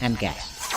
and guests.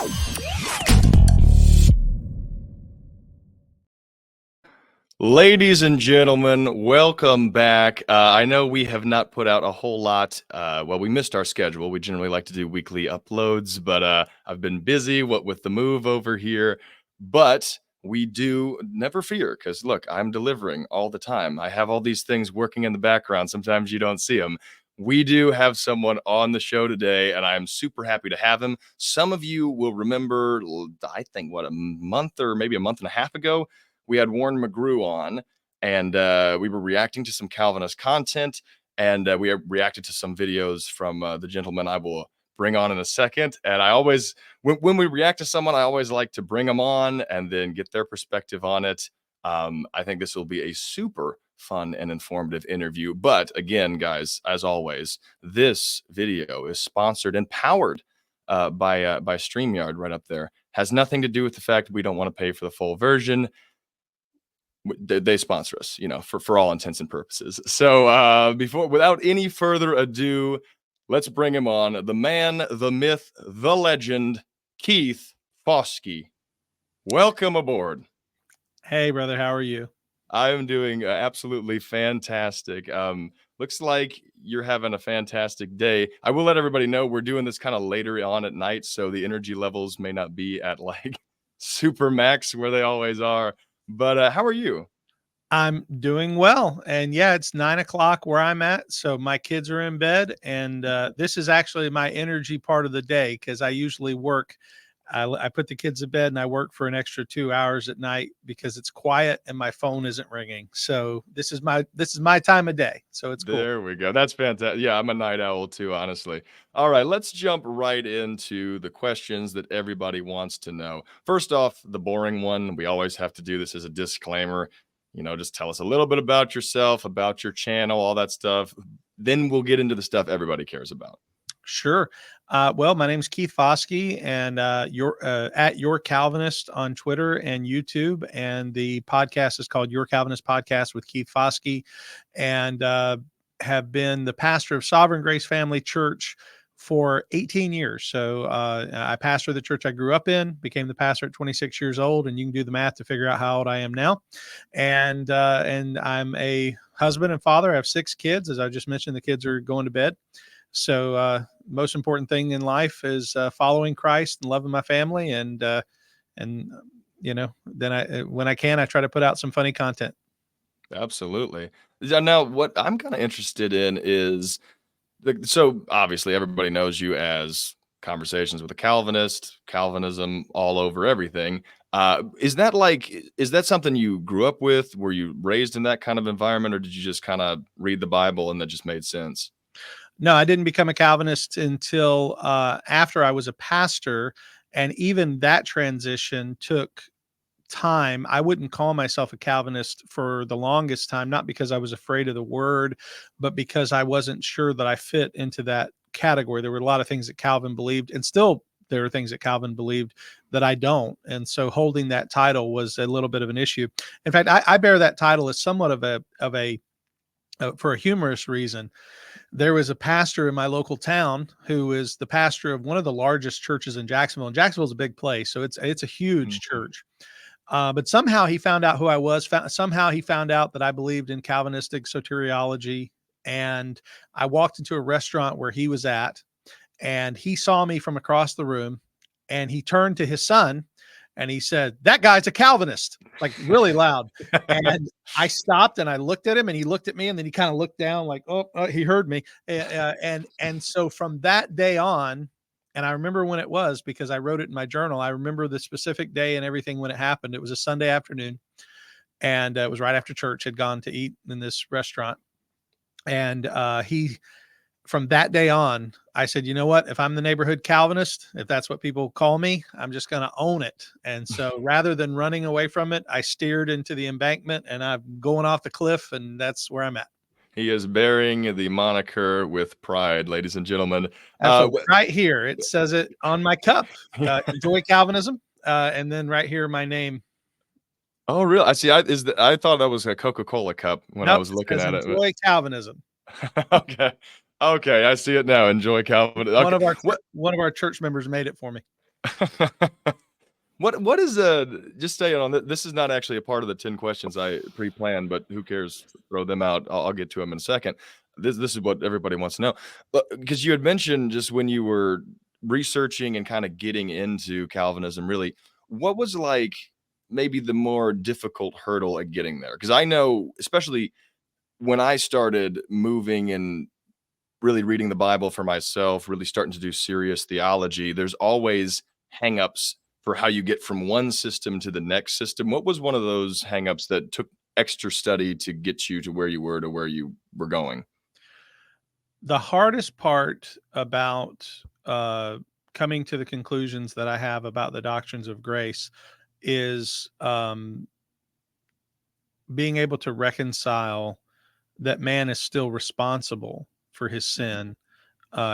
Ladies and gentlemen, welcome back. I know we have not put out a whole lot. Well, we missed our schedule. We generally like to do weekly uploads, but I've been busy with the move over here. But we do, never fear, because look, I'm delivering all the time. I have all these things working in the background. Sometimes you don't see them. We do have someone on the show today, and I'm super happy to have him. Some of you will remember, I think, a month or maybe a month and a half ago, we had Warren McGrew on, and we were reacting to some Calvinist content, and we reacted to some videos from the gentleman I will bring on in a second. And I always, when we react to someone, I always like to bring them on and then get their perspective on it. I think this will be a super fun and informative interview. But again, guys, as always, this video is sponsored and powered by StreamYard right up there. Has nothing to do with the fact we don't want to pay for the full version. They sponsor us, for all intents and purposes. So without any further ado, let's bring him on. The man, the myth, the legend, Keith Foskey. Welcome aboard. Hey, brother. How are you? I'm doing absolutely fantastic. Looks like you're having a fantastic day. I will let everybody know we're doing this kind of later on at night, so the energy levels may not be at like super max where they always are. But how are you? I'm doing well. And yeah, it's 9 o'clock where I'm at. So my kids are in bed. And this is actually my energy part of the day because I usually work. I put the kids to bed and I work for an extra 2 hours at night because it's quiet and my phone isn't ringing. So this is my time of day. So it's cool. There we go. That's fantastic. Yeah, I'm a night owl too, honestly. All right, let's jump right into the questions that everybody wants to know. First off, the boring one. We always have to do this as a disclaimer. Just tell us a little bit about yourself, about your channel, all that stuff. Then we'll get into the stuff everybody cares about. Sure. Well, my name is Keith Foskey, and you're at Your Calvinist on Twitter and YouTube, and the podcast is called Your Calvinist Podcast with Keith Foskey, and have been the pastor of Sovereign Grace Family Church for 18 years. So I pastor the church I grew up in, became the pastor at 26 years old, and you can do the math to figure out how old I am now. And I'm a husband and father. I have 6 kids. As I just mentioned, the kids are going to bed. So most important thing in life is following Christ and loving my family. And then when I can, I try to put out some funny content. Absolutely. Now, what I'm kind of interested in is, so obviously everybody knows you as Conversations with a Calvinist, Calvinism all over everything. Is that something you grew up with? Were you raised in that kind of environment, or did you just kind of read the Bible and that just made sense? No, I didn't become a Calvinist until after I was a pastor. And even that transition took time. I wouldn't call myself a Calvinist for the longest time, not because I was afraid of the word, but because I wasn't sure that I fit into that category. There were a lot of things that Calvin believed, and still there are things that Calvin believed that I don't. And so holding that title was a little bit of an issue. In fact, I bear that title as somewhat of a for a humorous reason. There was a pastor in my local town who is the pastor of one of the largest churches in Jacksonville. And Jacksonville's a big place, so it's a huge church. But somehow he found out who I was. Somehow he found out that I believed in Calvinistic soteriology. And I walked into a restaurant where he was at, and he saw me from across the room, and he turned to his son and he said, "That guy's a Calvinist," like really loud. And I stopped and I looked at him, and he looked at me, and then he kind of looked down like, oh, he heard me. And so from that day on, and I remember when it was because I wrote it in my journal. I remember the specific day and everything when it happened. It was a Sunday afternoon, and it was right after church. Had gone to eat in this restaurant. And from that day on, I said, you know what, if I'm the neighborhood Calvinist, if that's what people call me, I'm just going to own it. And so rather than running away from it, I steered into the embankment, and I'm going off the cliff, and that's where I'm at. He is bearing the moniker with pride, ladies and gentlemen. Right here, it says it on my cup, Enjoy Calvinism. And then right here, my name. Oh, really? I see. I thought that was a Coca-Cola cup when I was looking at it. Enjoy Calvinism. Okay. Okay, I see it now. Enjoy Calvin. One Okay, of our what? one of our church members made it for me. What is just staying on this is not actually a part of the 10 questions I pre-planned, but who cares? Throw them out. I'll get to them in a second. This is what everybody wants to know. But because you had mentioned just when you were researching and kind of getting into Calvinism, really, what was like maybe the more difficult hurdle at getting there? Because I know, especially when I started moving and really reading the Bible for myself, really starting to do serious theology, there's always hangups for how you get from one system to the next system. What was one of those hangups that took extra study to get you to where you were to where you were going? The hardest part about coming to the conclusions that I have about the doctrines of grace is being able to reconcile that man is still responsible for his sin,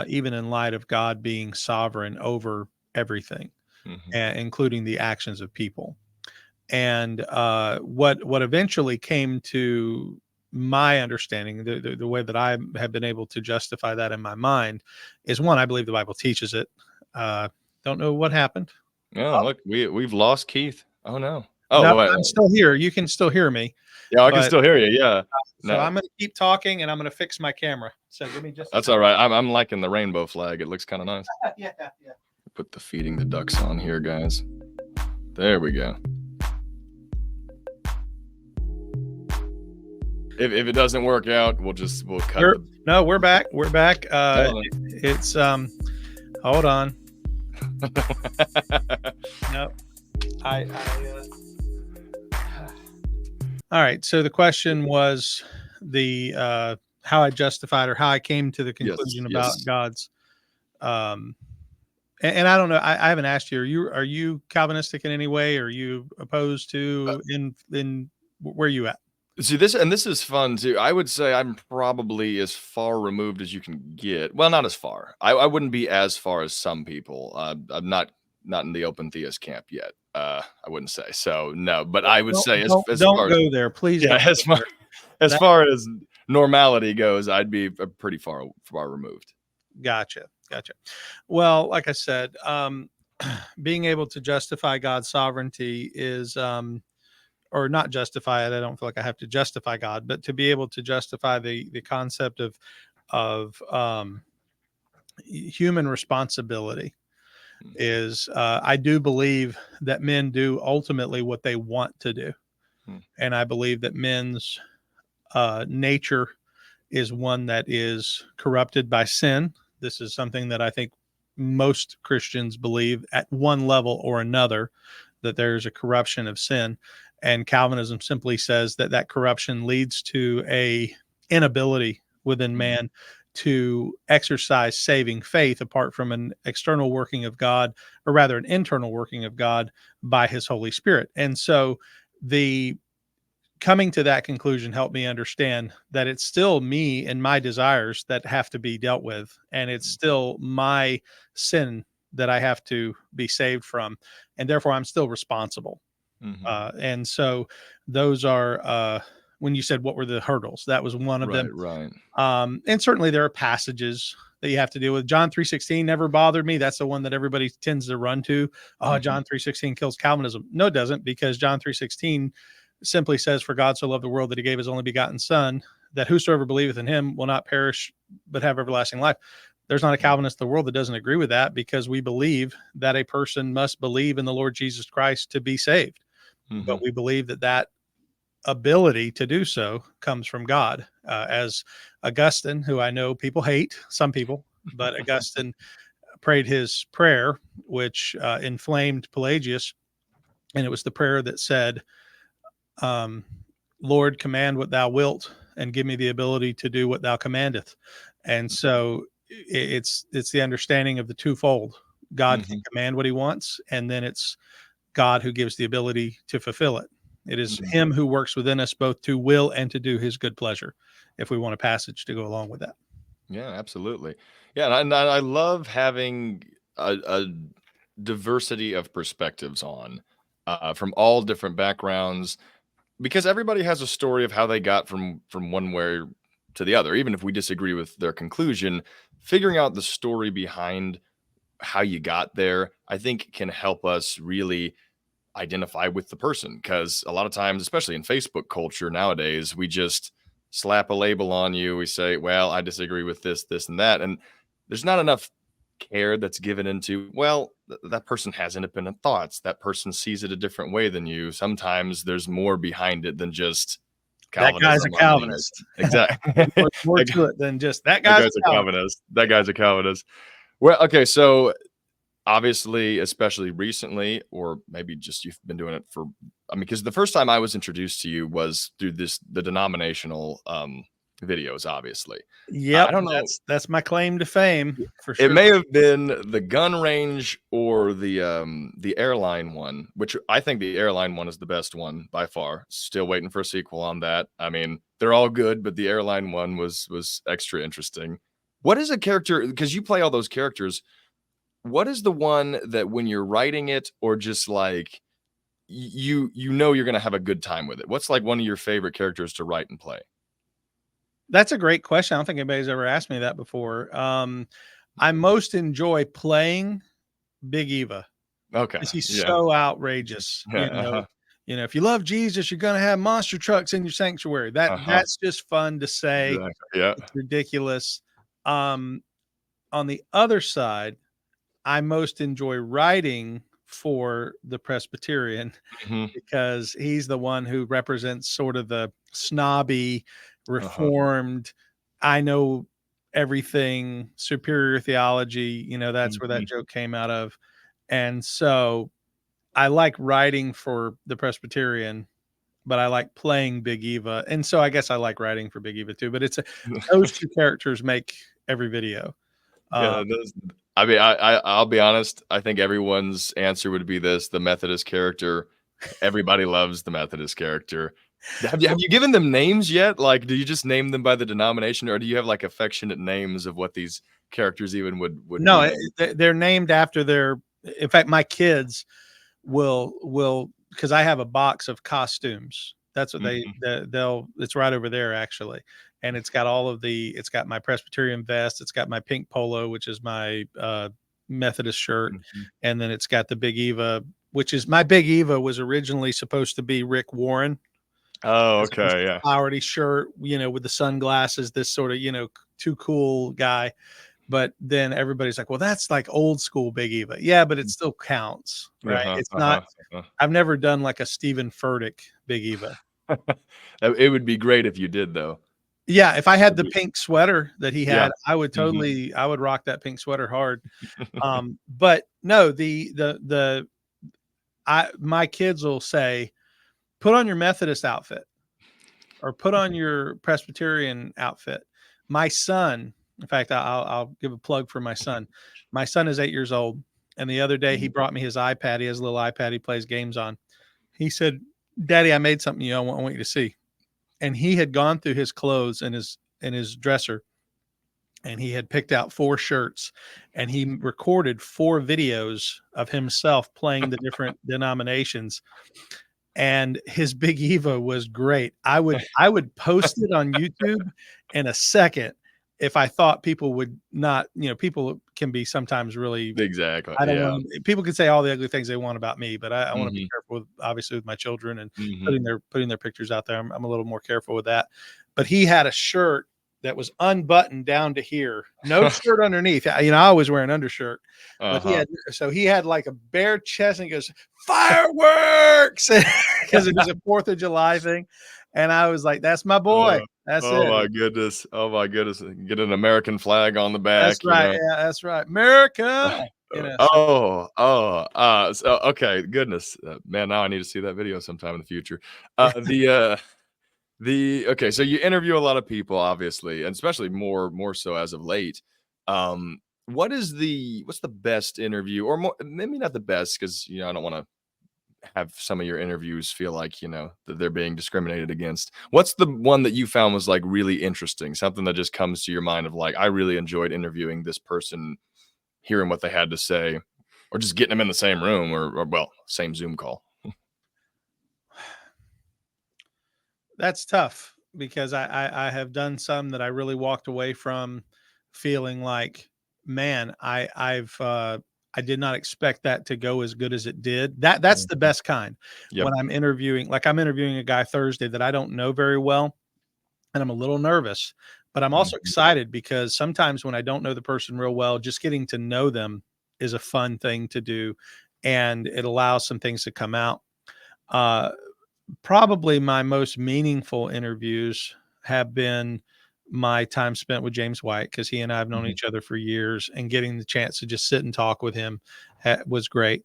even in light of God being sovereign over everything, Mm-hmm. including the actions of people. And what eventually came to my understanding, the way that I have been able to justify that in my mind, is one, I believe the Bible teaches it. Uh, don't know what happened. Oh, look, we've lost Keith. Oh no. No, Oh, wait. I'm still here. You can still hear me, Yeah, I can but still hear you. Yeah. so No, I'm going to keep talking and I'm going to fix my camera. So give me just a that's second. all right. I'm liking the rainbow flag. It looks kind of nice. Yeah, yeah. Put the feeding the ducks on here, guys. There we go. If it doesn't work out, we'll cut No, we're back. We're back. the. It's hold on. No, I all right. So the question was the how I justified or how I came to the Yes, conclusion about yes. God's and I don't know. I haven't asked you. Are you Calvinistic in any way? Are you opposed to in where you at? See this is fun too. I would say I'm probably as far removed as you can get. Well, not as far. I wouldn't be as far as some people. I'm not in the open theist camp yet. I wouldn't say so. No, but I would say as Don't far as go there, please. yeah, Don't go there. as That far as normality goes, I'd be pretty far removed. Gotcha. Well, like I said, being able to justify God's sovereignty is or not justify it. I don't feel like I have to justify God, but to be able to justify the concept of human responsibility is I do believe that men do ultimately what they want to do, Hmm. and I believe that men's nature is one that is corrupted by sin. This is something that I think most Christians believe at one level or another, that there's a corruption of sin. And Calvinism simply says that that corruption leads to a inability within man to exercise saving faith apart from an external working of God, or rather an internal working of God by his Holy Spirit. And so the coming to that conclusion helped me understand that it's still me and my desires that have to be dealt with, and it's still my sin that I have to be saved from, and therefore I'm still responsible. Mm-hmm. And so those are when you said what were the hurdles, that was one of them. Right. And certainly there are passages that you have to deal with. John 3:16 never bothered me. That's the one that everybody tends to run to. Oh, John 3:16 kills Calvinism. No, it doesn't, because John 3:16 simply says, "For God so loved the world that he gave his only begotten son, that whosoever believeth in him will not perish, but have everlasting life." There's not a Calvinist in the world that doesn't agree with that, because we believe that a person must believe in the Lord Jesus Christ to be saved. Mm-hmm. But we believe that that ability to do so comes from God. As Augustine, who I know people hate, some people, but Augustine prayed his prayer, which inflamed Pelagius. And it was the prayer that said, um, Lord, command what thou wilt, and give me the ability to do what thou commandeth. And so it's the understanding of the twofold. God can command what he wants, and then it's God who gives the ability to fulfill it. It is Mm-hmm. him who works within us both to will and to do his good pleasure, if we want a passage to go along with that. Yeah, absolutely. Yeah, and I love having a diversity of perspectives on from all different backgrounds, because everybody has a story of how they got from one way to the other, even if we disagree with their conclusion. Figuring out the story behind how you got there, I think, can help us really identify with the person, because a lot of times, especially in Facebook culture nowadays, we just slap a label on you. We say, well, I disagree with this and that, and there's not enough care that's given into, well, that person has independent thoughts, that person sees it a different way than you. Sometimes there's more behind it than just That guy's a Calvinism on many nights. Calvinist. Exactly. More that, to it than just that that guy's guy's a a Calvinist. Calvinist. That guy's a Calvinist. Well, okay, so obviously, especially recently, or maybe just you've been doing it for, I mean, because the first time I was introduced to you was through the denominational videos, obviously. I Yep, don't know. that's my claim to fame for It sure. may have been the gun range or the airline one, which I think the airline one is the best one by far. Still waiting for a sequel on that. I mean, they're all good, but the airline one was extra interesting. What is a character, because you play all those characters, what is the one that when you're writing it, or just like you know you're gonna have a good time with it? What's like one of your favorite characters to write and play? That's a great question. I don't think anybody's ever asked me that before. I most enjoy playing Big Eva Okay. because he's Yeah. so outrageous. Yeah. Uh-huh. If you love Jesus, you're gonna have monster trucks in your sanctuary. Uh-huh. That's just fun to say. Exactly. Yeah. It's ridiculous. Um, on the other side, I most enjoy writing for the Presbyterian Mhm. because he's the one who represents sort of the snobby, Uh-huh. reformed, I know everything, superior theology. That's where that Mhm. joke came out of. And so I like writing for the Presbyterian, but I like playing Big Eva. And so I guess I like writing for Big Eva too. But those two characters make every video. Uh, Yeah, those, I mean, I'll be honest, I think everyone's answer would be this: the Methodist character. Everybody loves the Methodist character. Have you given them names yet? Like, do you just name them by the denomination, or do you have like affectionate names of what these characters even would no, be named? they're named after their. In fact, my kids will because I have a box of costumes. That's what Mhm, they'll. It's right over there actually, and it's got all of the. It's got my Presbyterian vest. It's got my pink polo, which is my Methodist shirt, mhm. and then it's got the Big Eva, which is my Big Eva was originally supposed to be Rick Warren Oh, as a okay, yeah. flowery shirt, with the sunglasses, this sort of too cool guy. But then everybody's like, well, that's like old school Big Eva. Yeah, but it still counts, right? Uh-huh, It's not. uh-huh, uh-huh. I've never done like a Stephen Furtick Big Eva. It would be great if you did, though. Yeah, if I had That'd the be, pink sweater that he yeah. had, Mhm. I would rock that pink sweater hard. But no, my kids will say, put on your Methodist outfit or put on your Presbyterian outfit. My son, in fact, I'll give a plug for my son. My son is 8 years old, and the other day he Mhm. brought me his iPad. He has a little iPad he plays games on. He said, "Daddy, I made something I want you to see." And he had gone through his clothes in his dresser, and he had picked out 4 shirts, and he recorded 4 videos of himself playing the different denominations, and his Big Eva was great. I would post it on YouTube in a second if I thought people would not, people can be sometimes really. Exactly, I don't yeah. want people can say all the ugly things they want about me, but I want to be Mhm, careful with obviously with my children and mhm. putting their pictures out there. I'm a little more careful with that. But he had a shirt that was unbuttoned down to here, no shirt underneath. I always wear an undershirt, but he Uh-huh. had he had like a bare chest and he goes fireworks because it was a 4th of July thing, and I was like, "That's my boy. Uh, That's oh it. my goodness. Oh my goodness. Get an American flag on the That's back, you right. know. Yeah, that's right. America." So So okay, goodness. Man, now I need to see that video sometime in the future. The okay, so you interview a lot of people, obviously, and especially more so as of late. What's the best interview, or more, maybe not the best, because I don't want to have some of your interviews feel like that they're being discriminated against. What's the one that you found was like really interesting, something that just comes to your mind of like, I really enjoyed interviewing this person, hearing what they had to say, or just getting them in the same room, or well, same Zoom call? that's tough because I have done some that I really walked away from feeling like, man, I did not expect that to go as good as it did. That's the Mhm. best kind. Yep. When I'm interviewing, like I'm interviewing a guy Thursday that I don't know very well, and I'm a little nervous, but I'm also Mhm. excited because sometimes when I don't know the person real well, just getting to know them is a fun thing to do, and it allows some things to come out. Uh, Probably my most meaningful interviews have been my time spent with James White, because he and I have known Mhm. each other for years, and getting the chance to just sit and talk with him was great.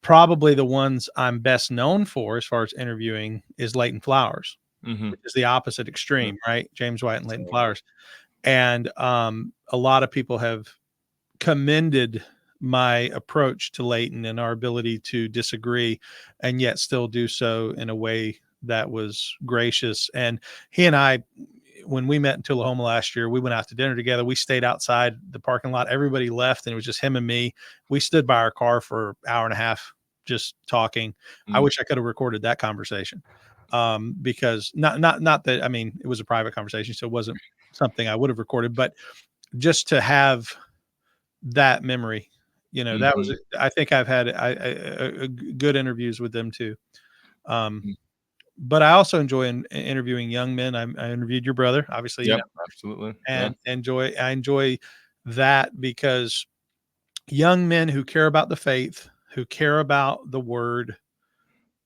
Probably the ones I'm best known for as far as interviewing is Leighton Flowers, Mhm. which is the opposite Mhm. extreme, right? James White and Leighton So, Flowers. And a lot of people have commended my approach to Leighton and our ability to disagree and yet still do so in a way that was gracious. And he and I, when we met in Tullahoma last year, we went out to dinner together. We stayed outside the parking lot. Everybody left, and it was just him and me. We stood by our car for an hour and a half just talking. I mm, wish I could have recorded that conversation, because not that, I mean, it was a private conversation, so it wasn't something I would have recorded, but just to have that memory, that was, mhm, I think I've had good interviews with them too. Um, mm. but I also enjoy interviewing young men. I interviewed your brother, obviously, Yep, absolutely. Yeah. and I enjoy that because young men who care about the faith, who care about the word,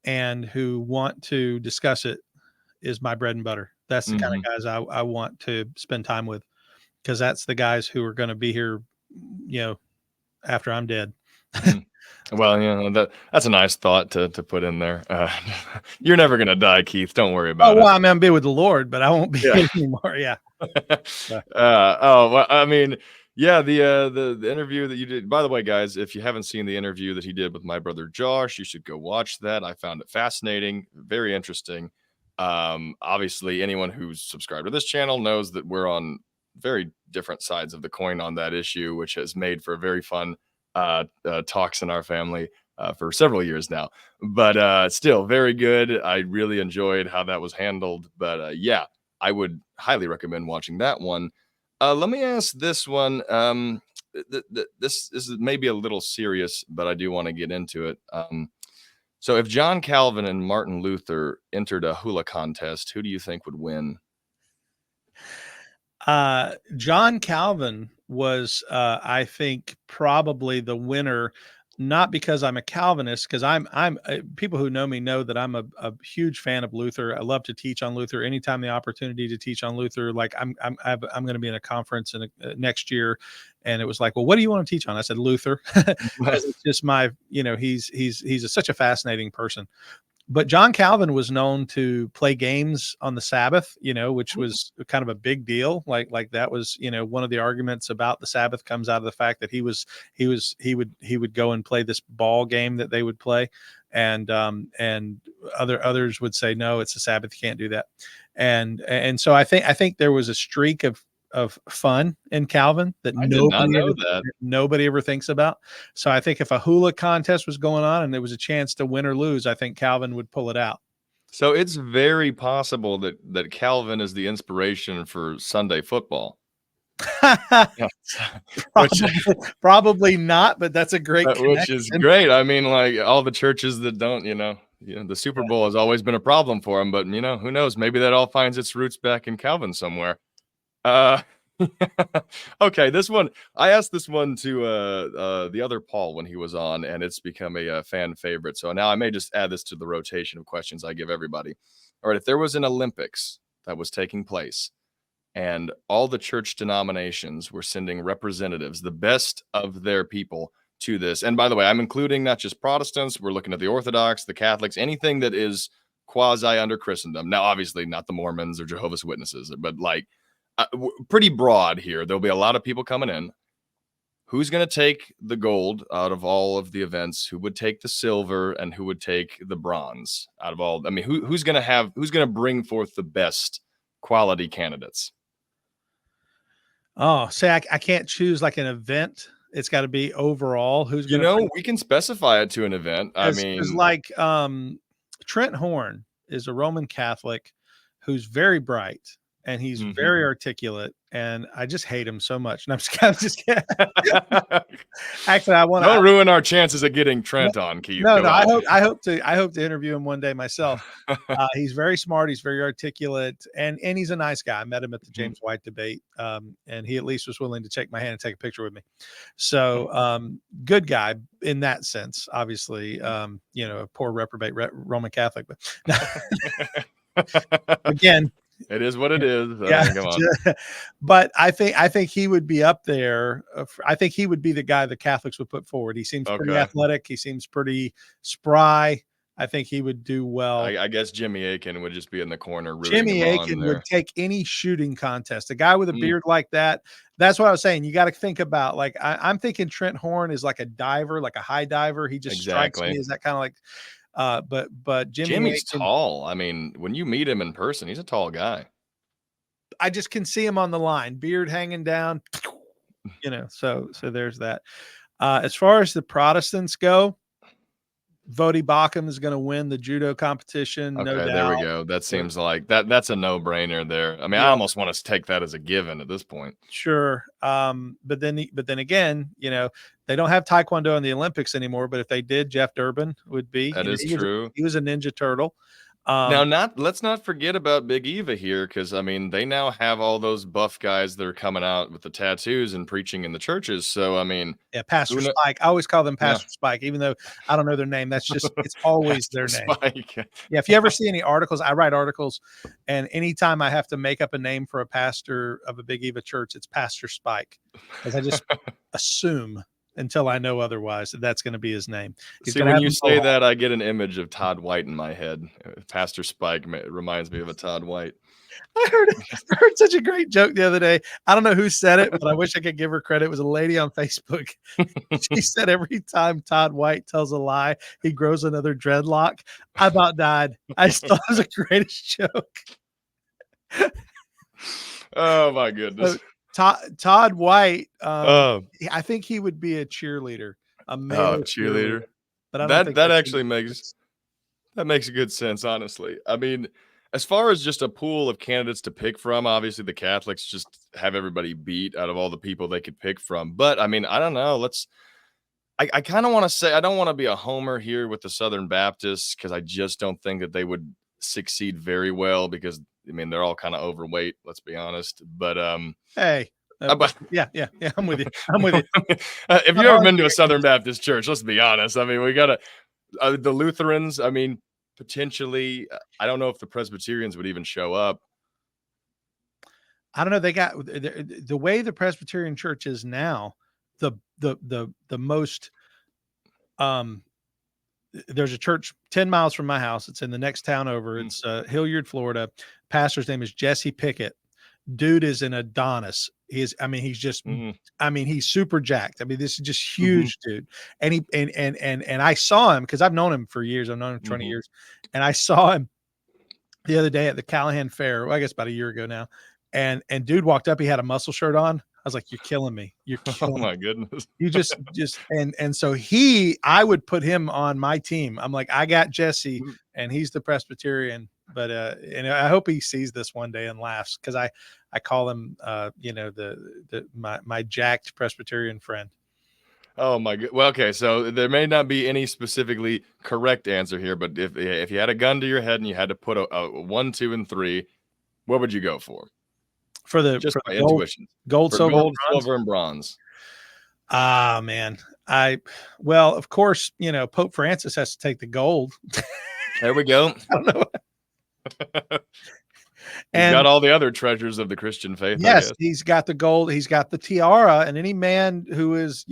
and who want to discuss it is my bread and butter. That's the kind Mhm, of guys I want to spend time with, because that's the guys who are going to be here, you know, after I'm dead. mhm. Well, that's a nice thought to put in there. You're never gonna die, Keith, don't worry Oh, about well, it. I mean, I'm be with the Lord, but I won't be Yeah. here anymore. Yeah. Yeah. Oh, well, I mean, yeah, the interview that you did, by the way, guys, if you haven't seen the interview that he did with my brother Josh, you should go watch that. I found it fascinating, very interesting. Obviously, anyone who's subscribed to this channel knows that we're on very different sides of the coin on that issue, which has made for a very fun talks in our family for several years now. But still, very good. I really enjoyed how that was handled. But yeah, I would highly recommend watching that one. Let me ask this one. This is maybe a little serious, but I do want to get into it. So, if John Calvin and Martin Luther entered a hula contest, who do you think would win? John Calvin was, I think, probably the winner, not because I'm a Calvinist, because I'm people who know me know that I'm a huge fan of Luther. I love to teach on Luther. Anytime the opportunity to teach on Luther, like I'm going to be in a conference next year, and it was like, well, what do you want to teach on? I said Luther, because it's just my, such a fascinating person. But John Calvin was known to play games on the Sabbath, which was kind of a big deal. Like that was, one of the arguments about the Sabbath comes out of the fact that he would go and play this ball game that they would play, and others would say no, it's a Sabbath, you can't do that. And so I think there was a streak of fun in Calvin that I did not know that. nobody ever thinks about. So I think if a hula contest was going on and there was a chance to win or lose, I think Calvin would pull it out. So it's very possible that Calvin is the inspiration for Sunday football. Yeah. Which Probably not, but that's a great which is connection. great. I mean, like all the churches that don't, the Super Bowl has always been a problem for them, but who knows? Maybe that all finds its roots back in Calvin somewhere. Uh, okay, this one I asked this one to the other Paul when he was on, and it's become a fan favorite. So now I may just add this to the rotation of questions I give everybody. All right, if there was an Olympics that was taking place and all the church denominations were sending representatives, the best of their people, to this. And by the way, I'm including not just Protestants, we're looking at the Orthodox, the Catholics, anything that is quasi under Christendom. Now, obviously, not the Mormons or Jehovah's Witnesses, but like pretty broad here. There'll be a lot of people coming in. Who's going to take the gold out of all of the events? Who would take the silver, and who would take the bronze out of all? I mean, who's going to bring forth the best quality candidates? Oh, say I can't choose like an event. It's got to be overall. Who's going to bring? We can specify it to an event. I Because mean, like Trent Horn is a Roman Catholic who's very bright and he's very articulate, and I just hate him so much. And I'm just kidding. Actually, Don't ruin our chances of getting Trent on, Keith. No, Come on. I hope to interview him one day myself. He's very smart. He's very articulate, and he's a nice guy. I met him at the James White debate, and he at least was willing to shake my hand and take a picture with me. So, good guy in that sense. Obviously, a poor reprobate Roman Catholic, but again. It is what it is. Yeah, come on. But I think he would be up there. I think he would be the guy the Catholics would put forward. He seems pretty athletic. He seems pretty spry. I think he would do well. I guess Jimmy Akin would just be in the corner. Jimmy Akin would take any shooting contest. A guy with a beard like that. That's what I was saying. You got to think about, like, I'm thinking Trent Horn is like a diver, like a high diver. He just strikes me as that kind of like. But Jimmy's tall. I mean, when you meet him in person, he's a tall guy. I just can see him on the line, beard hanging down, so there's that. As far as the Protestants go, Vodi Bakum is going to win the judo competition. Okay, no doubt. There we go. That seems like that's a no-brainer there. I mean, I almost want to take that as a given at this point. Sure. But then again, they don't have Taekwondo in the Olympics anymore, but if they did, Jeff Durbin would be. That is true. He was a Ninja Turtle. Let's not forget about Big Eva here, because I mean they now have all those buff guys that are coming out with the tattoos and preaching in the churches. So I mean, Pastor Spike. I always call them Pastor Spike, even though I don't know their name. That's just it's always their name. Spike. Yeah, if you ever see any articles, I write articles, and anytime I have to make up a name for a pastor of a Big Eva church, it's Pastor Spike, because I just assume, until I know otherwise, that's going to be his name. See, when you say that, I get an image of Todd White in my head. Pastor Spike reminds me of a Todd White. I heard such a great joke the other day. I don't know who said it, but I wish I could give her credit. It was a lady on Facebook. She said every time Todd White tells a lie, he grows another dreadlock. I about died. I just thought it was the greatest joke. Oh, my goodness. Todd White, I think he would be a cheerleader, a male cheerleader. But that actually makes good sense, honestly. I mean, as far as just a pool of candidates to pick from, obviously the Catholics just have everybody beat out of all the people they could pick from. But I mean, I don't know. I kind of want to say, I don't want to be a homer here with the Southern Baptists, because I just don't think that they would succeed very well, because I mean, they're all kind of overweight, let's be honest. But hey, yeah, I'm with you. If you've ever been to a Southern Baptist church, let's be honest. I mean, we got the Lutherans. I mean, potentially, I don't know if the Presbyterians would even show up. I don't know. They got the way the Presbyterian church is now. The most there's a church 10 miles from my house. It's in the next town over. It's Hilliard, Florida. Pastor's name is Jesse Pickett. Dude is an Adonis. He's just, he's super jacked. I mean, this is just huge dude. And he, and I saw him, cause I've known him for years. I've known him 20 years. And I saw him the other day at the Callahan Fair. Well, I guess about a year ago now. And dude walked up, he had a muscle shirt on. I was like, you're killing me. You're killing me. Oh my goodness. You just, and so I would put him on my team. I'm like, I got Jesse and he's the Presbyterian, but, and I hope he sees this one day and laughs. Cause I call him, my jacked Presbyterian friend. Oh my god. Well, okay. So there may not be any specifically correct answer here, but if you had a gun to your head and you had to put a 1, 2, and 3, what would you go for? For the intuition, gold, silver, and bronze. Ah, man. Well, of course, Pope Francis has to take the gold. There we go. I don't know. He's got all the other treasures of the Christian faith. Yes, he's got the gold. He's got the tiara, and any man who is,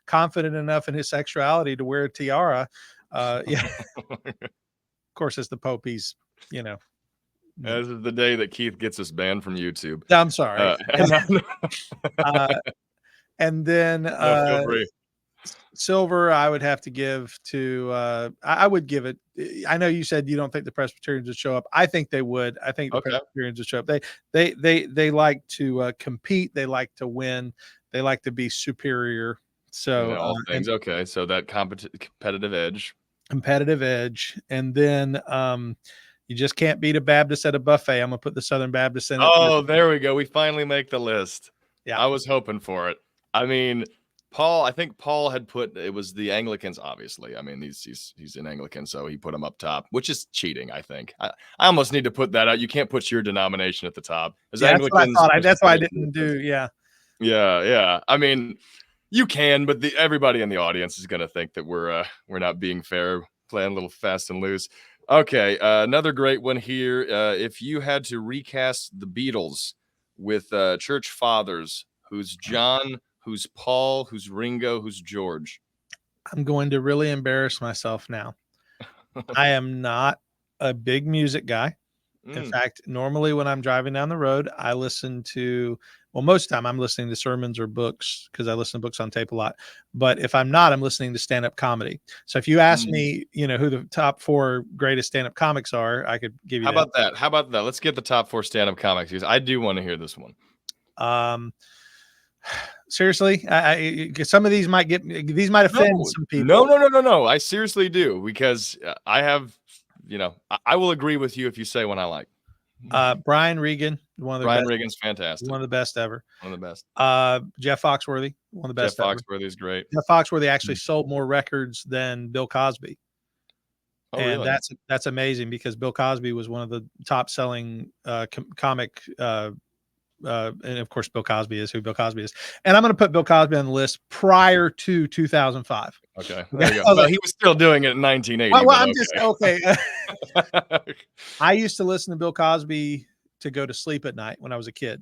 confident enough in his sexuality to wear a tiara, of course, as the Pope, he's, This is the day that Keith gets us banned from YouTube. I'm sorry. And then silver, I would have to give to. I would give it. I know you said you don't think the Presbyterians would show up. I think they would. I think the Presbyterians would show up. They like to compete. They like to win. They like to be superior. So all things so that competitive edge. And then You just can't beat a Baptist at a buffet. I'm gonna put the Southern Baptist in it. Oh, there we go. We finally make the list. Yeah. I was hoping for it. I mean, I think Paul had put it was the Anglicans, obviously. I mean, he's an Anglican, so he put him up top, which is cheating, I think. I almost need to put that out. You can't put your denomination at the top. As Yeah, that's what I Anglicans, thought. That's why I didn't do. Yeah. Yeah. I mean, you can, but everybody in the audience is going to think that we're not being fair, playing a little fast and loose. Okay, another great one here. If you had to recast the Beatles with church fathers, who's John, who's Paul, who's Ringo, who's George? I'm going to really embarrass myself now. I am not a big music guy. In fact, normally when I'm driving down the road, I listen to, well, most of the time I'm listening to sermons or books because I listen to books on tape a lot. But if I'm not, I'm listening to stand-up comedy. So if you ask me, who the top 4 greatest stand-up comics are, I could give you How about that? How about that? Let's get the top 4 stand-up comics because I do want to hear this one. Seriously, some of these might offend some people. No. I seriously do because I have, I will agree with you if you say one I like. Brian Regan, one of the Brian best. Regan's fantastic. One of the best ever. One of the best. Jeff Foxworthy, one of the best. Jeff Foxworthy is great. Jeff Foxworthy actually sold more records than Bill Cosby. Oh, and really? That's amazing because Bill Cosby was one of the top selling comic. And of course, Bill Cosby is who Bill Cosby is. And I'm going to put Bill Cosby on the list prior to 2005. Okay. There you go. Well, he was still doing it in 1980. Well, I'm just okay. I used to listen to Bill Cosby to go to sleep at night when I was a kid.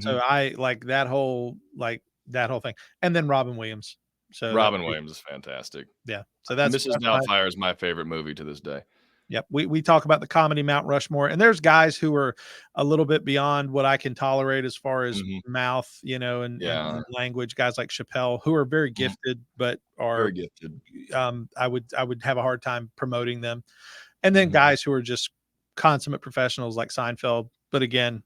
So I like that whole thing. And then Robin Williams. So Robin Williams is fantastic. Yeah. So that's Mrs. Doubtfire is my favorite movie to this day. Yep. We talk about the comedy Mount Rushmore, and there's guys who are a little bit beyond what I can tolerate as far as mouth, and language. Guys like Chappelle, who are very gifted, but are very gifted. I would have a hard time promoting them. And then guys who are just consummate professionals like Seinfeld. But again,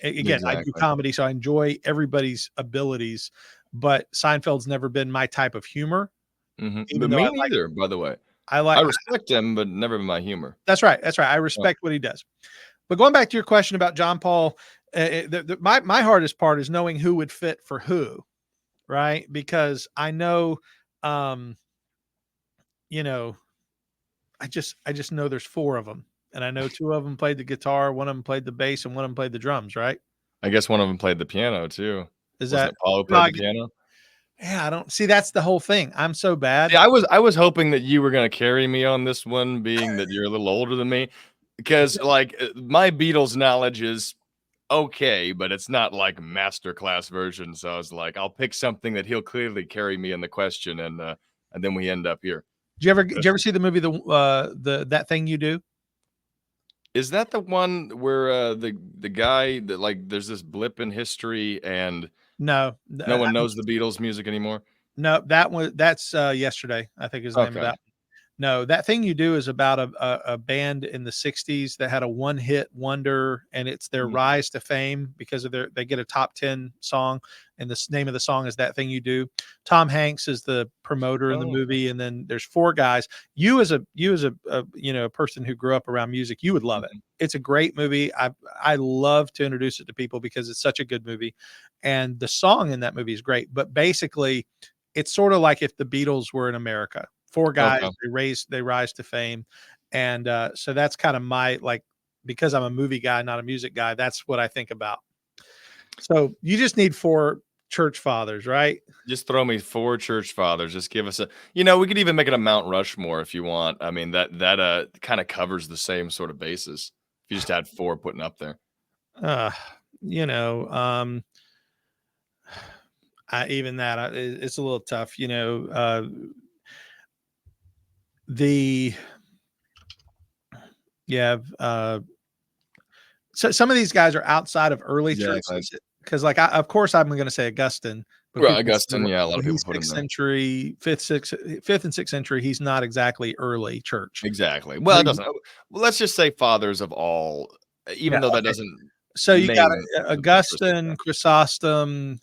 Exactly. I do comedy, so I enjoy everybody's abilities. But Seinfeld's never been my type of humor. But me neither, by the way. I respect him, but never my humor. That's right. I respect what he does. But going back to your question about John Paul, my hardest part is knowing who would fit for who, right? Because I know, I just know there's 4 of them, and I know 2 of them played the guitar, one of them played the bass, and one of them played the drums, right? I guess one of them played the piano too. Is that Paul who played the piano? Yeah, I don't see. That's the whole thing. I'm so bad. Yeah, I was hoping that you were going to carry me on this one, being that you're a little older than me, because my Beatles knowledge is okay, but it's not like masterclass version. So I was like, I'll pick something that he'll clearly carry me in the question, and then we end up here. Did you ever see the movie That Thing You Do? Is that the one where the guy that there's this blip in history and no one knows the Beatles music anymore? No, that's Yesterday, I think is the name of that. No, That Thing You Do is about a band in the 60s that had a one-hit wonder, and it's their rise to fame because of they get a top 10 song, and the name of the song is That Thing You Do. Tom Hanks is the promoter in the movie, and then there's 4 guys. You as a person who grew up around music, you would love it. It's a great movie. I love to introduce it to people because it's such a good movie, and the song in that movie is great. But basically, it's sort of like if the Beatles were in America. 4 guys, they rise to fame. And so that's kind of my, because I'm a movie guy, not a music guy, that's what I think about. So you just need 4 church fathers, right? Just throw me 4 church fathers. Just give us we could even make it a Mount Rushmore if you want. I mean, that kind of covers the same sort of basis. If you just had 4 putting up there. Even that, it's a little tough, so some of these guys are outside of early church, because of course I'm going to say Augustine. Right, Augustine, a lot of people put him there. 6th century, 5th and 6th century. He's not exactly early church. Exactly. Well, it doesn't. Well, let's just say fathers of all, even though that doesn't. So you got Augustine, Chrysostom,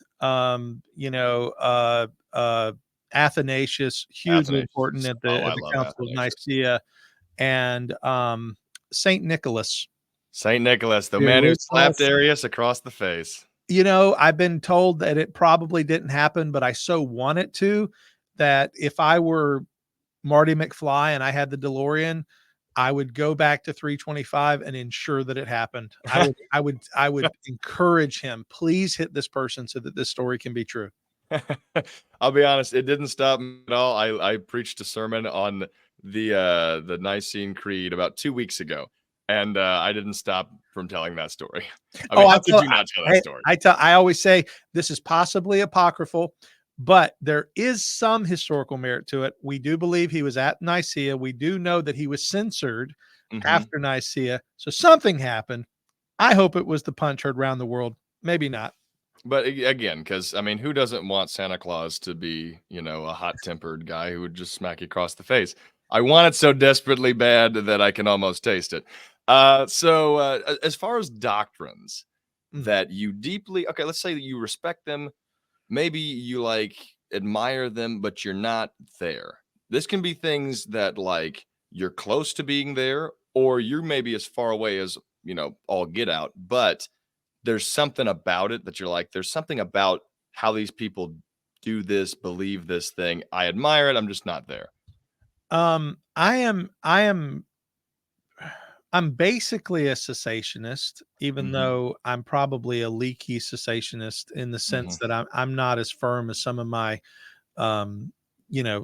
Athanasius, hugely important at the Council of Nicaea, and Saint Nicholas. Saint Nicholas, the man who Jerusalem. slapped Arius across the face. You know, I've been told that it probably didn't happen, but I so want it to, that if I were Marty McFly and I had the DeLorean, I would go back to 325 and ensure that it happened. I would encourage him, please hit this person so that this story can be true. I'll be honest, it didn't stop me at all. I preached a sermon on the Nicene Creed about 2 weeks ago, and I didn't stop from telling that story. I mean, Oh, how could you not tell that story? I always say this is possibly apocryphal, but there is some historical merit to it. We do believe he was at Nicaea. We do know that he was censored Mhm. after Nicaea. So something happened. I hope it was the punch heard around the world. Maybe not. But again, because I mean, who doesn't want Santa Claus to be, a hot-tempered guy who would just smack you across the face? I want it so desperately bad that I can almost taste it. So, as far as doctrines Mhm. that you deeply, okay, let's say that you respect them, maybe you like admire them, but you're not there. This can be things that like you're close to being there, or you're maybe as far away as all get out, but there's something about it that you're like, there's something about how these people do this, believe this thing. I admire it. I'm just not there. I'm basically a cessationist, even Hmm. though I'm probably a leaky cessationist in the sense Hmm. that I'm not as firm as some of my um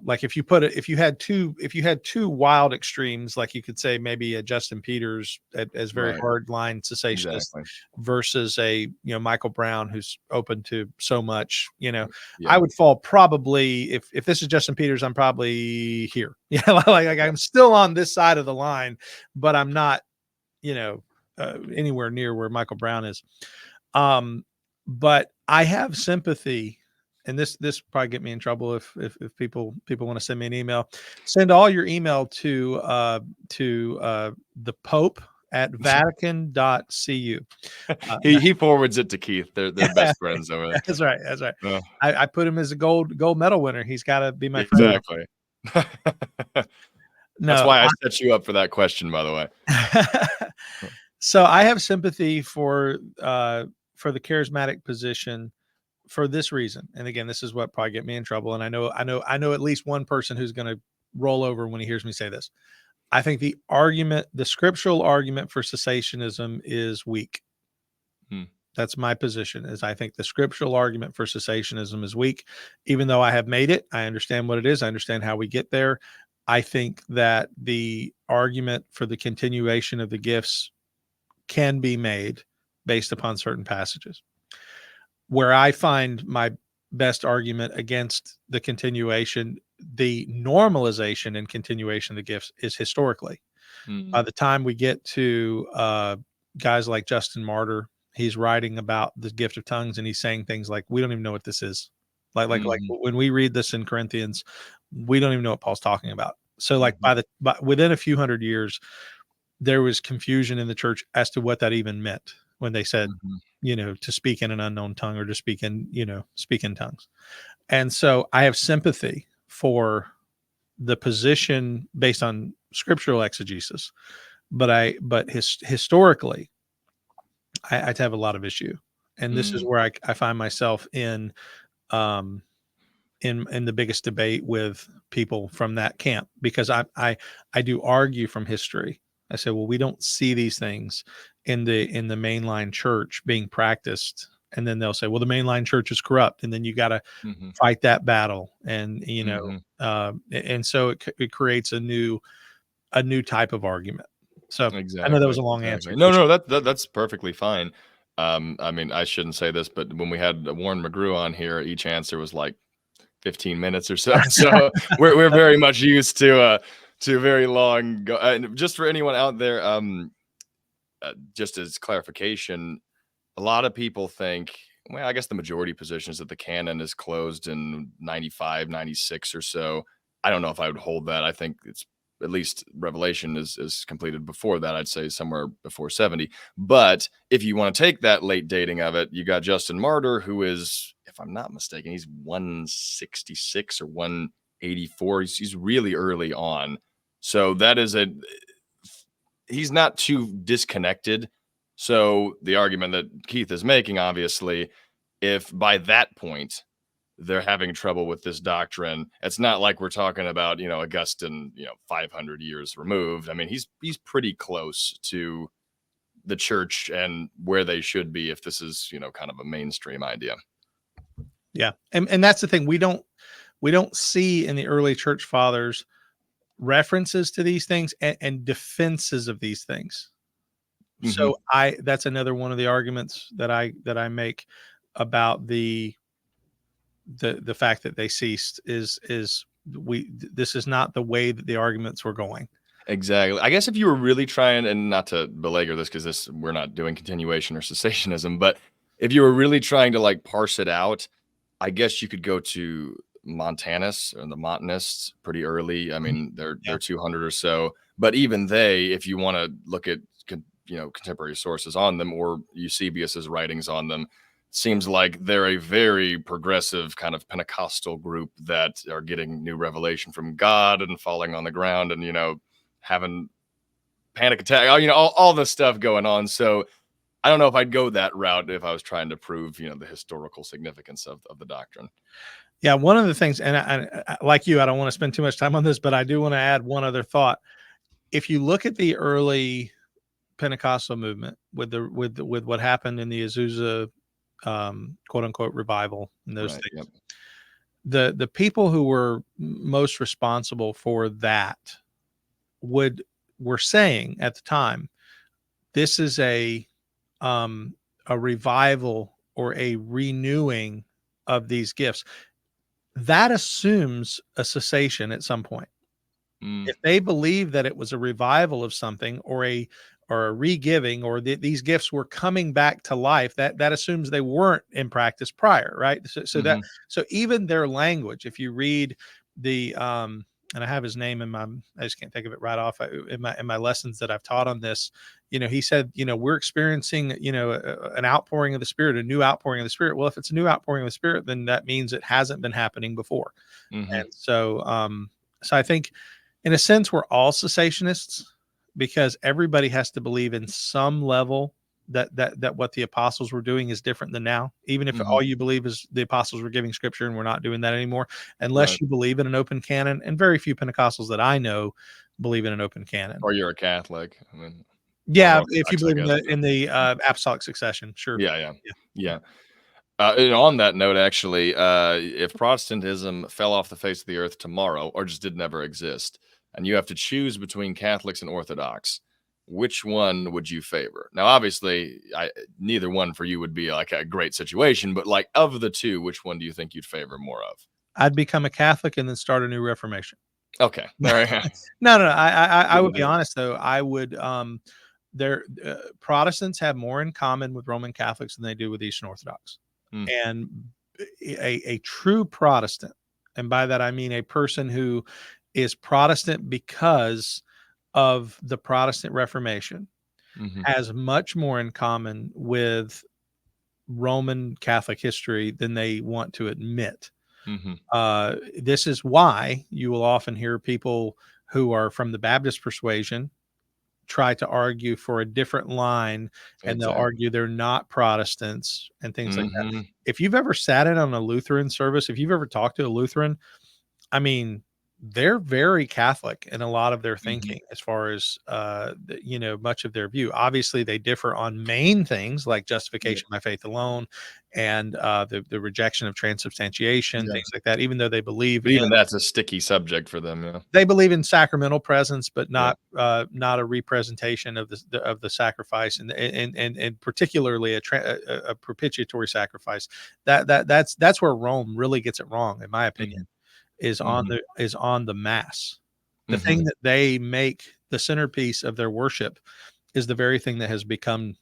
like if you had two wild extremes, like you could say maybe a Justin Peters as very Right. hard line cessationist Exactly. versus a Michael Brown who's open to so much. I Yeah. would fall probably, if this is Justin Peters, I'm probably here. Like I'm still on this side of the line, but I'm not you know anywhere near where Michael Brown is. um, but I have sympathy, and this probably get me in trouble if people want to send me an email. Send all your email to the Pope at Vatican.cu. He forwards it to Keith. They're best friends over there. That's right. That's right. Uh, I put him as a gold medal winner. He's got to be my friend now. exactly. That's No. why I set you up for that question, by the way. So I have sympathy for the charismatic position for this reason. And again, this is what probably get me in trouble. And I know at least one person who's going to roll over when he hears me say this. I think the scriptural argument for cessationism is weak. Hmm. That's my position. Is I think the scriptural argument for cessationism is weak. Even though I have made it, I understand what it is. I understand how we get there. I think that the argument for the continuation of the gifts can be made based upon certain passages. Where I find my best argument against the continuation, the normalization and continuation of the gifts is historically. By Hmm. the time we get to guys like Justin Martyr, he's writing about the gift of tongues and he's saying things like, "We don't even know what this is." Like Hmm. when we read this in Corinthians, we don't even know what Paul's talking about. So like Hmm. within a few hundred years, there was confusion in the church as to what that even meant when they said, Hmm. to speak in an unknown tongue or to speak in tongues. And so I have sympathy for the position based on scriptural exegesis, but historically, I'd have a lot of issue. And this is Hmm. where I find myself um, in the biggest debate with people from that camp, because I do argue from history. I say, well, we don't see these things in the mainline church being practiced, and then they'll say, well, the mainline church is corrupt, and then you got to Hmm. fight that battle, and Hmm. and so it creates a new type of argument. So I know that was Exactly, a long answer. exactly. No, no, that's perfectly fine. I mean, I shouldn't say this, but when we had Warren McGrew on here, each answer was like 15 minutes or so. So we're very much used to very long and just for anyone out there, just as clarification, a lot of people think, well, I guess the majority position is that the canon is closed in 95, 96 or so. I don't know if I would hold that. I think it's at least Revelation is completed before that. I'd say somewhere before 70. But if you want to take that late dating of it, you got Justin Martyr, who is, if I'm not mistaken, he's 166 or 184. He's really early on. So that is he's not too disconnected. So the argument that Keith is making, obviously, if by that point they're having trouble with this doctrine, it's not like we're talking about, Augustine, 500 years removed. I mean, he's pretty close to the church and where they should be if this is, kind of a mainstream idea. Yeah. And that's the thing. We don't see in the early church fathers references to these things and defenses of these things. Mm-hmm. So that's another one of the arguments that I make about the fact that they ceased is this is not the way that the arguments were going. Exactly. I guess if you were really trying, and not to belabor this because we're not doing continuation or cessationism, but if you were really trying to like parse it out, I guess you could go to Montanus and the Montanists pretty early. I mean, they're 200 or so, but even they, if you want to look at contemporary sources on them or Eusebius's writings on them, seems like they're a very progressive kind of Pentecostal group that are getting new revelation from God and falling on the ground and having panic attack, all this stuff going on. So I don't know if I'd go that route if I was trying to prove, the historical significance of the doctrine. Yeah, one of the things, and I like you, I don't want to spend too much time on this, but I do want to add one other thought. If you look at the early Pentecostal movement with what happened in the Azusa, quote unquote, revival and those things, yep. The people who were most responsible for that were saying at the time, this is a revival or a renewing of these gifts. That assumes a cessation at some point. If they believe that it was a revival of something or a re-giving or these gifts were coming back to life, that assumes they weren't in practice prior, right? So even their language, if you read the and I have his name I just can't think of it right off in my lessons that I've taught on this. He said, we're experiencing, an outpouring of the Spirit, a new outpouring of the Spirit. Well, if it's a new outpouring of the Spirit, then that means it hasn't been happening before. And so I think in a sense, we're all cessationists because everybody has to believe in some level that what the apostles were doing is different than now. Even if all you believe is the apostles were giving scripture and we're not doing that anymore, unless you believe in an open canon. And very few Pentecostals that I know believe in an open canon. Or you're a Catholic. I mean, yeah, if you believe in the apostolic succession, sure. Yeah. And on that note, actually, if Protestantism fell off the face of the earth tomorrow or just did never exist, and you have to choose between Catholics and Orthodox, which one would you favor? Now, obviously, neither one for you would be like a great situation, but like of the two, which one do you think you'd favor more of? I'd become a Catholic and then start a new Reformation. Okay. All right. No. I would be honest though. I would. Protestants have more in common with Roman Catholics than they do with Eastern Orthodox. And a true Protestant, and by that I mean a person who is Protestant because of the Protestant Reformation, has much more in common with Roman Catholic history than they want to admit. This is why you will often hear people who are from the Baptist persuasion try to argue for a different line, and they'll argue they're not Protestants and things like that. If you've ever sat in on a Lutheran service, if you've ever talked to a Lutheran, I mean, they're very Catholic in a lot of their thinking as far as, much of their view. Obviously, they differ on main things like justification by faith alone and the rejection of transubstantiation, things like that, even though they believe but even that's a sticky subject for them. Yeah. They believe in sacramental presence, but not a representation of the sacrifice, and particularly a propitiatory sacrifice. That's where Rome really gets it wrong, in my opinion. Is on the mass. The thing that they make the centerpiece of their worship is the very thing that has become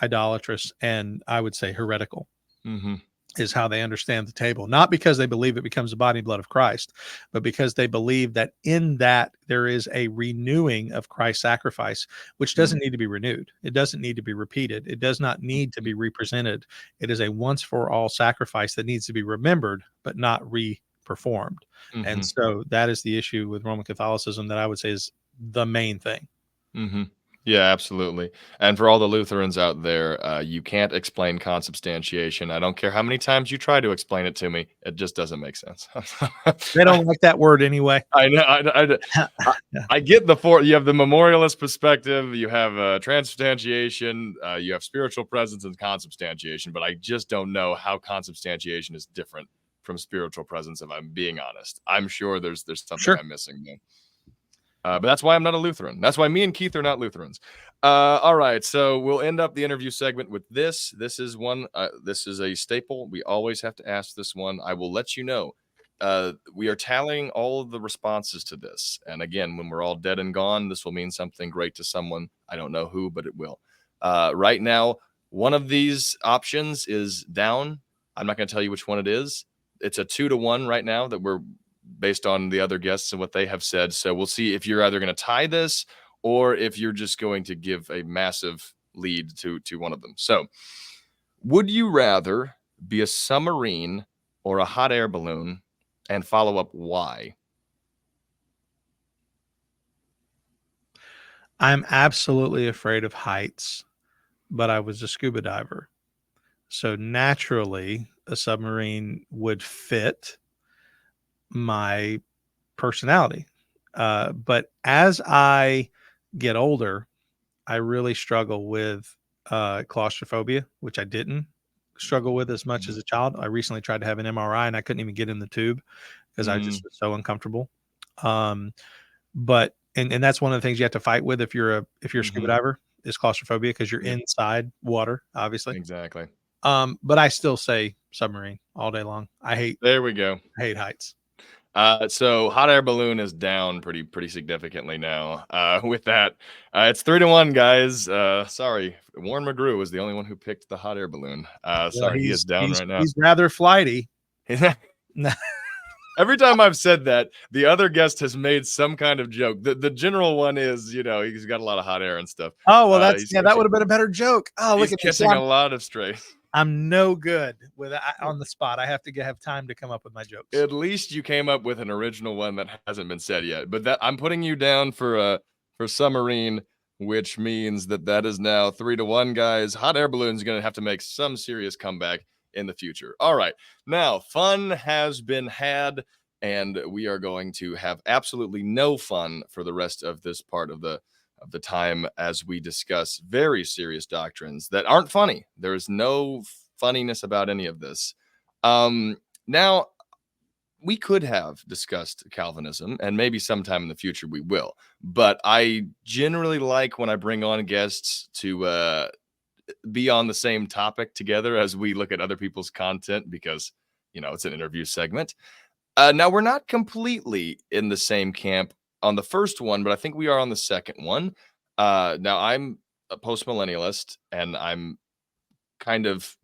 idolatrous and I would say heretical. Is how they understand the table, not because they believe it becomes the body and blood of Christ, but because they believe that in that there is a renewing of Christ's sacrifice, which doesn't need to be renewed. It doesn't need to be repeated. It does not need to be represented. It is a once for all sacrifice that needs to be remembered, but not performed. And so that is the issue with Roman Catholicism that I would say is the main thing. Yeah, absolutely. And for all the Lutherans out there, you can't explain consubstantiation. I don't care how many times you try to explain it to me; it just doesn't make sense. They I, don't like that word anyway. I know. I, Yeah, I get the four. You have the memorialist perspective. You have transubstantiation. You have spiritual presence and consubstantiation. But I just don't know how consubstantiation is different from spiritual presence. If I'm being honest, I'm sure there's something sure. I'm missing there. But that's why I'm not a Lutheran. That's why me and Keith are not Lutherans. All right, so we'll end up the interview segment with this. This is one. This is a staple. We always have to ask this one. I will let you know. We are tallying all of the responses to this, and again, when we're all dead and gone, this will mean something great to someone. I don't know who, but it will. Right now, one of these options is down. I'm not going to tell you which one it is. It's a 2-1 right now that we're based on the other guests and what they have said. So we'll see if you're either going to tie this or if you're just going to give a massive lead to one of them. So, would you rather be a submarine or a hot air balloon? And follow up why? I'm absolutely afraid of heights, but I was a scuba diver. So naturally, a submarine would fit my personality. But as I get older, I really struggle with claustrophobia, which I didn't struggle with as much as a child. I recently tried to have an MRI and I couldn't even get in the tube because I just Mm, was so uncomfortable. Um, but and that's one of the things you have to fight with if you're a scuba mhm. diver is claustrophobia because you're Yep, inside water, obviously. exactly. But I still say submarine all day long. There we go. I hate heights. So hot air balloon is down pretty significantly now. With that, it's 3-1, guys. Sorry, Warren McGrew was the only one who picked the hot air balloon. Well, Sorry, he is down right now. he's rather flighty. Every time I've said that, the other guest has made some kind of joke. The general one is, he's got a lot of hot air and stuff. Oh, well, He's that catching would have been a better joke. Oh, look he's at me. See, catching a lot of strays. I'm no good with on the spot. I have to have time to come up with my jokes. At least you came up with an original one that hasn't been said yet. But that I'm putting you down for submarine, which means that is now 3-1, guys. Hot air balloon is going to have to make some serious comeback in the future. All right, now fun has been had, and we are going to have absolutely no fun for the rest of this part of the time as we discuss very serious doctrines that aren't funny. There is no funniness about any of this. Now, we could have discussed Calvinism, and maybe sometime in the future we will. But I generally like when I bring on guests to be on the same topic together as we look at other people's content because, it's an interview segment. Now, we're not completely in the same camp on the first one, but I think we are on the second one. Now, I'm a post-millennialist, and I'm kind of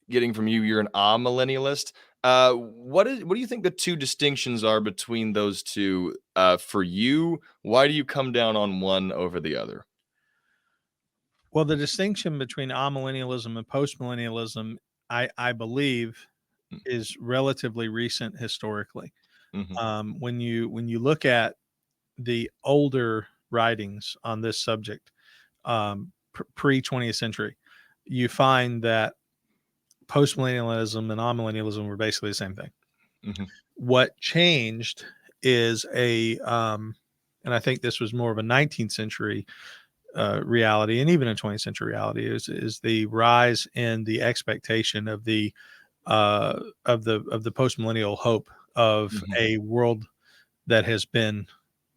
getting from you, you're an amillennialist. What do you think the two distinctions are between those two for you? Why do you come down on one over the other? Well, the distinction between amillennialism and postmillennialism, I believe, is relatively recent historically. Mm-hmm, When you look at the older writings on this subject, pre 20th century, you find that postmillennialism and amillennialism were basically the same thing. mm-hmm, What changed is and I think this was more of a 19th century reality, and even a 20th century reality, is the rise in the expectation of the postmillennial hope of mm-hmm, a world that has been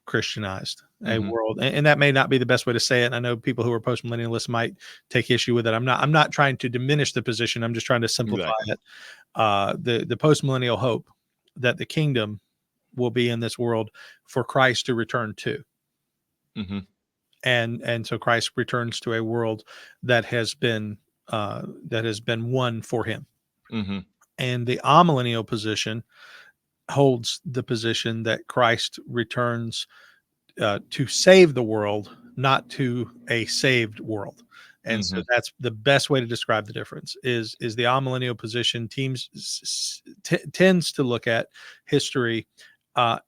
Christianized, a mm-hmm. world, and that may not be the best way to say it. And I know people who are postmillennialists might take issue with it. I'm not trying to diminish the position. I'm just trying to simplify Exactly. it. The postmillennial hope that the kingdom will be in this world for Christ to return to. Mm-hmm, And so Christ returns to a world that has been won for him. mm-hmm, And the amillennial position holds the position that Christ returns to save the world, not to a saved world. And mm-hmm, so that's the best way to describe the difference. Is the amillennial position tends to look at history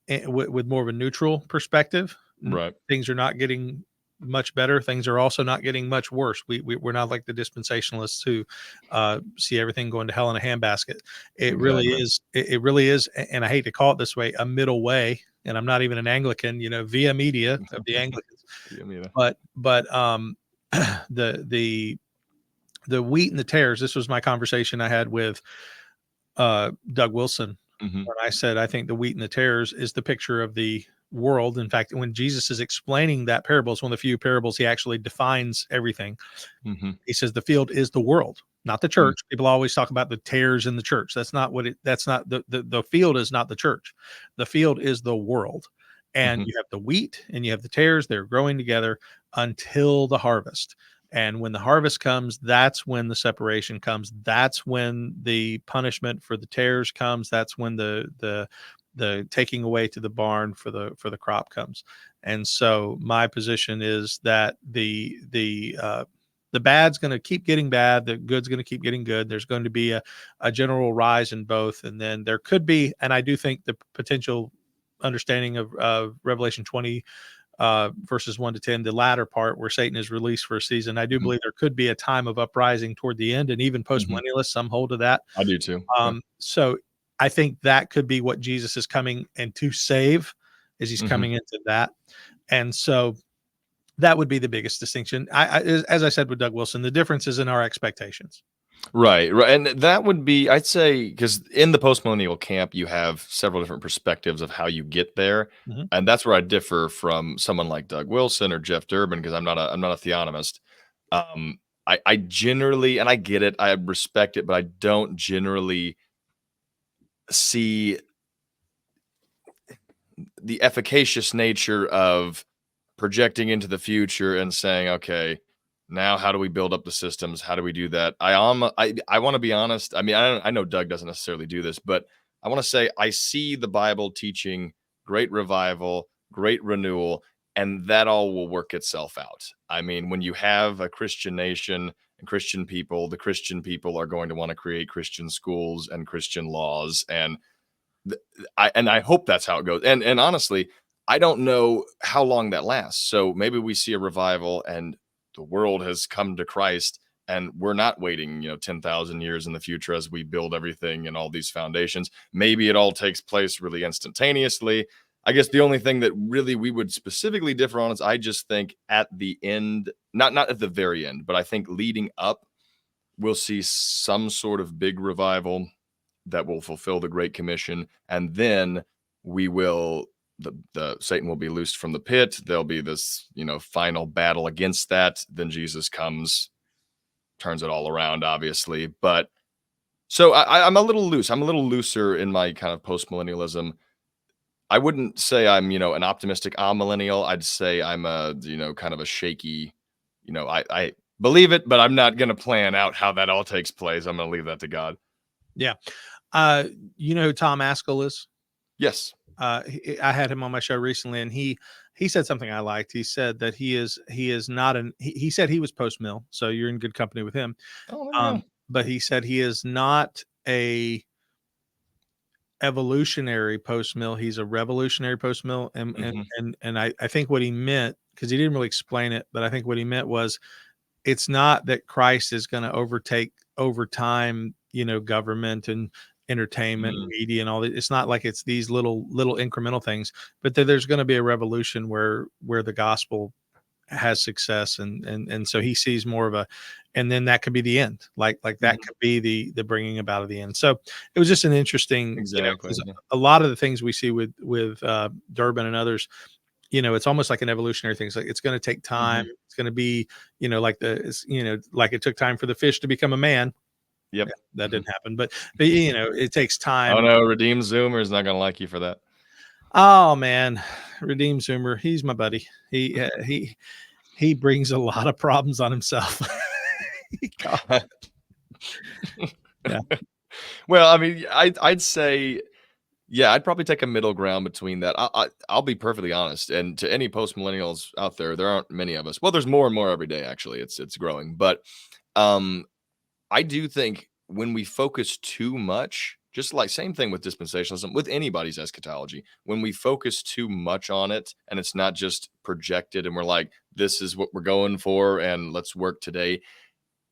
with more of a neutral perspective. right. Things are not getting much better, things are also not getting much worse. We're not like the dispensationalists who see everything going to hell in a handbasket. It really Exactly. is. It really is. And I hate to call it this way, a middle way. And I'm not even an Anglican, via media of the Anglicans, Yeah, me either. but the the wheat and the tares. This was my conversation I had with Doug Wilson, Mhm, when I said I think the wheat and the tares is the picture of the world. In fact, when Jesus is explaining that parable, it's one of the few parables he actually defines everything. mhm, He says the field is the world, not the mm, church. People always talk about the tares in the church. That's not what it. That's not the field is not the church. The field is the world, and mhm, you have the wheat and you have the tares. They're growing together until the harvest. And when the harvest comes, that's when the separation comes. That's when the punishment for the tares comes. That's when the taking away to the barn for the crop comes. And so my position is that the bad's going to keep getting bad. The good's going to keep getting good. There's going to be a general rise in both. And then there could be, and I do think the potential understanding of Revelation 20 verses 1 to 10, the latter part where Satan is released for a season. I do mhm, believe there could be a time of uprising toward the end, and even mhm. post-millennialists, some hold to that. I do too. Yeah. So I think that could be what Jesus is coming and to save, is he's Mhm. coming into that. And so that would be the biggest distinction. As I said with Doug Wilson, the difference is in our expectations. Right, right, and that would be, I'd say, because in the postmillennial camp, you have several different perspectives of how you get there, Mhm. and that's where I differ from someone like Doug Wilson or Jeff Durbin, because I'm not a theonomist. I generally, and I get it, I respect it, but I don't generally see the efficacious nature of projecting into the future and saying, okay, now how do we build up the systems? How do we do that? I want to be honest. I mean, I know Doug doesn't necessarily do this, but I want to say I see the Bible teaching great revival, great renewal, and that all will work itself out. I mean, when you have a Christian nation and Christian people, the Christian people are going to want to create Christian schools and Christian laws, and I hope that's how it goes. And honestly, I don't know how long that lasts. So maybe we see a revival and the world has come to Christ and we're not waiting, 10,000 years in the future as we build everything and all these foundations. Maybe it all takes place really instantaneously. I guess the only thing that really we would specifically differ on is I just think at the end, not at the very end, but I think leading up, we'll see some sort of big revival that will fulfill the Great Commission, and then we will the Satan will be loosed from the pit. There'll be this, final battle against that. Then Jesus comes, turns it all around, obviously. But so I'm a little loose. I'm a little looser in my kind of post millennialism. I wouldn't say I'm, an optimistic millennial. I'd say I'm a, kind of a shaky, I believe it, but I'm not going to plan out how that all takes place. I'm going to leave that to God. Yeah. You know who Tom Askell is? Yes. I had him on my show recently, and he said something I liked. He said that he is not he said he was post mill, so you're in good company with him. Oh, there you go. But he said he is not a evolutionary post mill. He's a revolutionary post mill, and Mhm. I think what he meant, because he didn't really explain it, but I think what he meant was it's not that Christ is going to overtake over time, government and entertainment and Mm, media and all that. It's not like it's these little incremental things, but that there's going to be a revolution where the gospel has success, and so he sees more of a, and then that could be the end, like that mhm. could be the bringing about of the end. So it was just an interesting, Exactly, because yeah. a lot of the things we see with Durbin and others, it's almost like an evolutionary thing. It's like it's going to take time. Mhm. It's going to be, like it took time for the fish to become a man. Yep. Yeah, that Mhm. didn't happen, but it takes Oh, time. no, Redeem Zoomer is not gonna like you for that. Oh man, Redeem Zoomer, he's my buddy. He brings a lot of problems on himself. God, yeah, Well, I mean, I'd say, yeah, I'd probably take a middle ground between that. I'll be perfectly honest, and to any post millennials out there aren't many of us. Well, there's more and more every day, actually. It's growing. But, um, I do think when we focus too much, just like same thing with dispensationalism, with anybody's eschatology, when we focus too much on it and it's not just projected and we're like, this is what we're going for, and let's work today.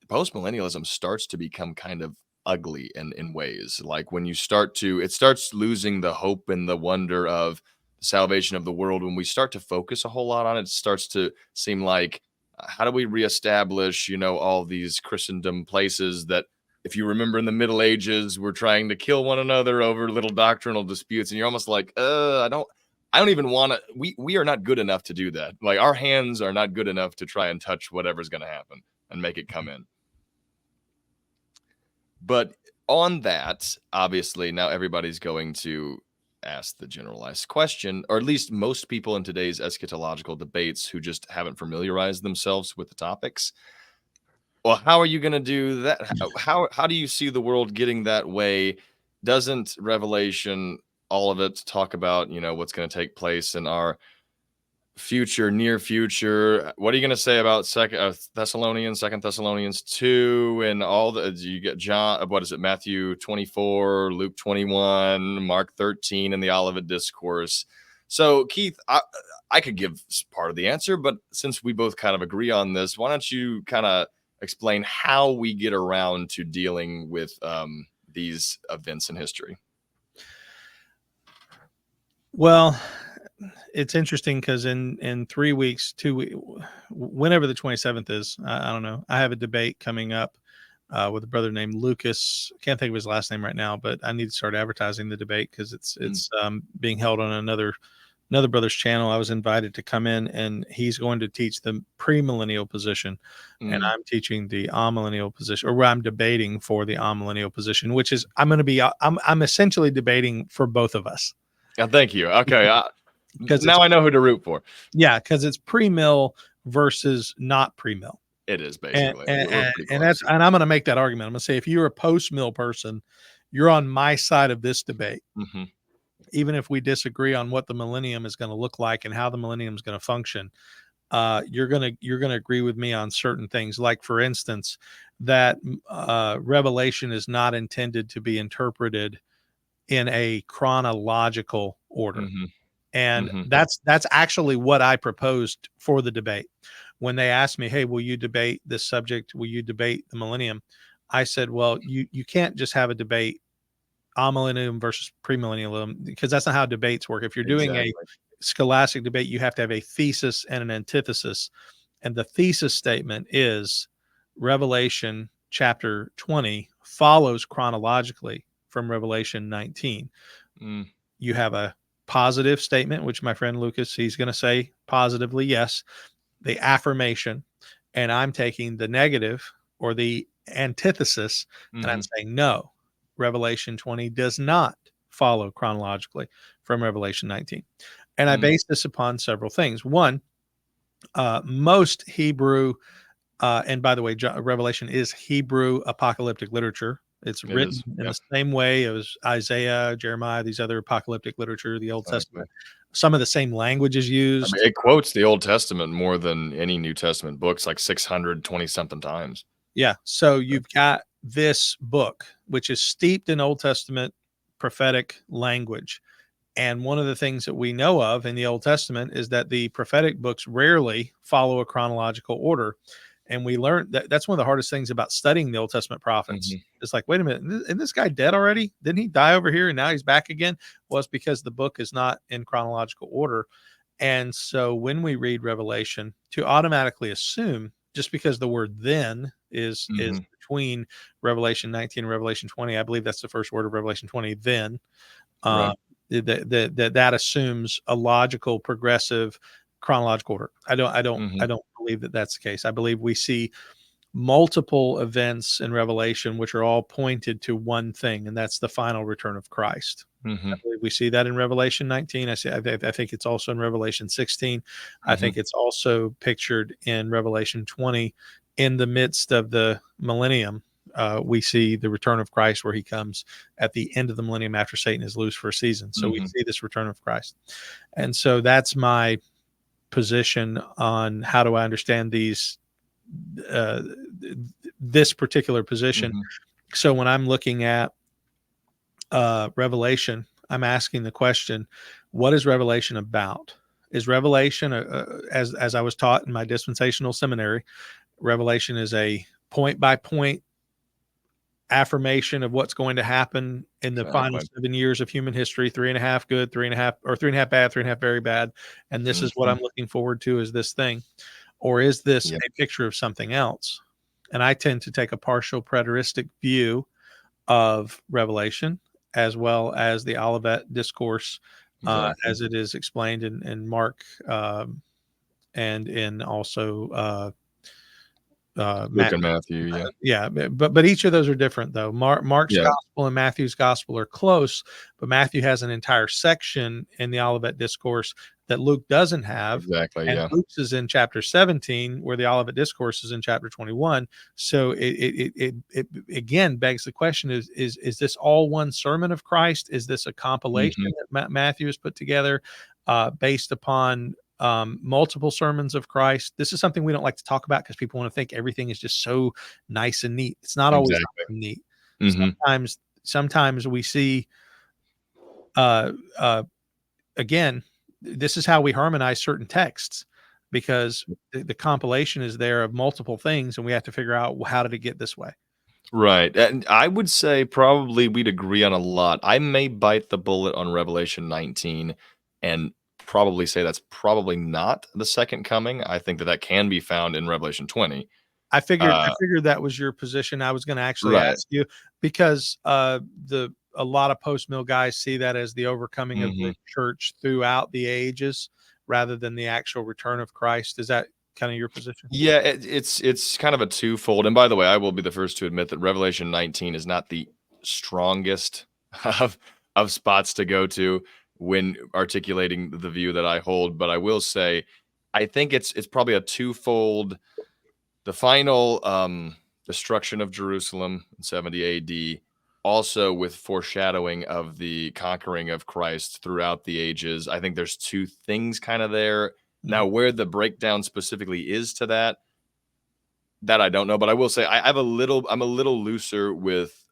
Post-millennialism starts to become kind of ugly in ways. Like when you start to, it starts losing the hope and the wonder of the salvation of the world. When we start to focus a whole lot on it, it starts to seem like, how do we reestablish, all these Christendom places that, if you remember in the Middle Ages, we're trying to kill one another over little doctrinal disputes, and you're almost like, I don't even want to. We are not good enough to do that. Like our hands are not good enough to try and touch whatever's going to happen and make it come in. But on that, obviously, now everybody's going to ask the generalized question, or at least most people in today's eschatological debates who just haven't familiarized themselves with the topics. Well, how are you going to do that? How do you see the world getting that way? Doesn't Revelation, all of it, talk about, what's going to take place in our near future? What are you going to say about Second Thessalonians 2, and all the, you get John, what is it, Matthew 24, Luke 21, Mark 13, and the Olivet Discourse? So Keith, I could give part of the answer, but since we both kind of agree on this, why don't you kind of explain how we get around to dealing with these events in history? Well, it's interesting because in 3 weeks, whenever the 27th is, I don't know. I have a debate coming up with a brother named Lucas. Can't think of his last name right now, but I need to start advertising the debate because it's being held on another brother's channel. I was invited to come in, and he's going to teach the premillennial position, and I'm teaching the amillennial position, or I'm debating for the amillennial position, which is I'm essentially debating for both of us. Thank you. Okay. Because now I know who to root for. Yeah, because it's pre-mill versus not pre-mill. It is basically, and I'm going to make that argument. I'm going to say if you're a post-mill person, you're on my side of this debate. Mm-hmm. Even if we disagree on what the millennium is going to look like and how the millennium is going to function, you're going to agree with me on certain things. Like, for instance, that Revelation is not intended to be interpreted in a chronological order. Mm-hmm. And mm-hmm. that's actually what I proposed for the debate. When they asked me, hey, will you debate this subject? Will you debate the millennium? I said, well, you can't just have a debate amillennium versus premillennialism, because that's not how debates work. If you're doing a scholastic debate, you have to have a thesis and an antithesis. And the thesis statement is Revelation chapter 20 follows chronologically from Revelation 19. You have a positive statement, which my friend Lucas, he's going to say positively, yes, the affirmation. And I'm taking the negative or the antithesis, and I'm saying, no, Revelation 20 does not follow chronologically from Revelation 19. And I base this upon several things. One, most Hebrew, and by the way, Revelation is Hebrew apocalyptic literature. It's written in the same way as Isaiah, Jeremiah, these other apocalyptic literature, the Old Testament. Some of the same language is used. I mean, it quotes the Old Testament more than any New Testament books, like 620 something times. Yeah. So you've got this book, which is steeped in Old Testament prophetic language. And one of the things that we know of in the Old Testament is that the prophetic books rarely follow a chronological order. And we learned that that's one of the hardest things about studying the Old Testament prophets. It's like, wait a minute, isn't this guy dead already? Didn't he die over here and now he's back again? Well, it's because the book is not in chronological order. And so when we read Revelation, to automatically assume, just because the word then is between Revelation 19 and Revelation 20, I believe that's the first word of Revelation 20, then, that assumes a logical, progressive, chronological order. I don't believe that that's the case. I believe we see multiple events in Revelation which are all pointed to one thing, and that's the final return of Christ. I believe we see that in Revelation 19. I think it's also in Revelation 16. I think it's also pictured in Revelation 20. In the midst of the millennium, we see the return of Christ, where he comes at the end of the millennium after Satan is loose for a season. So we see this return of Christ. And so that's my position on how do I understand these this particular position. So when I'm looking at Revelation, I'm asking the question, what is Revelation about? is Revelation, as I was taught in my dispensational seminary, Revelation is a point by point affirmation of what's going to happen in the final Exactly. 7 years of human history, 3.5 good, 3.5, or 3.5 bad, 3.5 very bad. And this is what Mhm. I'm looking forward to, is this thing, or is this Yep. a picture of something else? And I tend to take a partial preteristic view of Revelation, as well as the Olivet Discourse, Exactly. as it is explained in Mark, and in also Luke Matthew. and Matthew, yeah. Yeah, but each of those are different though. Mark's Yeah, gospel and Matthew's gospel are close, but Matthew has an entire section in the Olivet Discourse that Luke doesn't have, exactly, and yeah. Luke's is in chapter 17, where the Olivet Discourse is in chapter 21. So it again begs the question: is this all one sermon of Christ? Is this a compilation Mhm. that Matthew has put together, based upon multiple sermons of Christ? This is something we don't like to talk about because people want to think everything is just so nice and neat. It's not always Exactly. nice and neat. Mhm. Sometimes we see, uh, uh, again, this is how we harmonize certain texts, because the compilation is there of multiple things, and we have to figure out, well, how did it get this way? Right, and I would say probably we'd agree on a lot. I may bite the bullet on Revelation 19 and probably say that's probably not the second coming. I think that that can be found in Revelation 20. I Uh, figured that was your position. I was going to actually right. ask you, because the a lot of post mill guys see that as the overcoming of the Mhm. church throughout the ages, rather than the actual return of Christ. Is that kind of your position? Yeah, it's kind of a twofold. And by the way, I will be the first to admit that Revelation 19 is not the strongest of spots to go to when articulating the view that I hold. But I will say, I think it's probably a twofold. The final destruction of Jerusalem in 70 AD, also with foreshadowing of the conquering of Christ throughout the ages. I think there's two things kind of there. Mhm. Now, where the breakdown specifically is to that, that I don't know, but I will say I'm a little looser with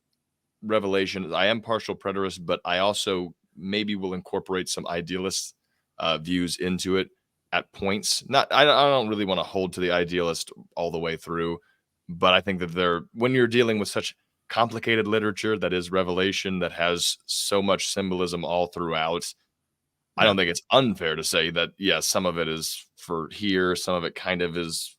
Revelation. I am partial preterist, but I also maybe will incorporate some idealist views into it at points. Not I don't really want to hold to the idealist all the way through, but I think that they're when you're dealing with such complicated literature that is Revelation that has so much symbolism all throughout, I Yeah, don't think it's unfair to say that, yes, some of it is for here, some of it kind of is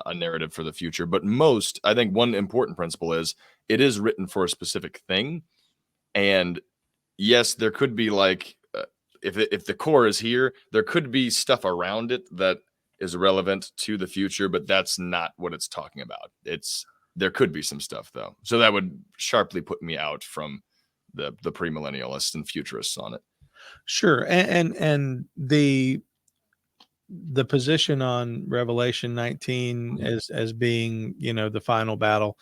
a narrative for the future. But most, I think one important principle is it is written for a specific thing. And yes, there could be like, if the core is here, there could be stuff around it that is relevant to the future, but that's not what it's talking about. There could be some stuff though. So that would sharply put me out from the premillennialists and futurists on it. sure. And the position on Revelation 19 Mhm. as being, the final battle,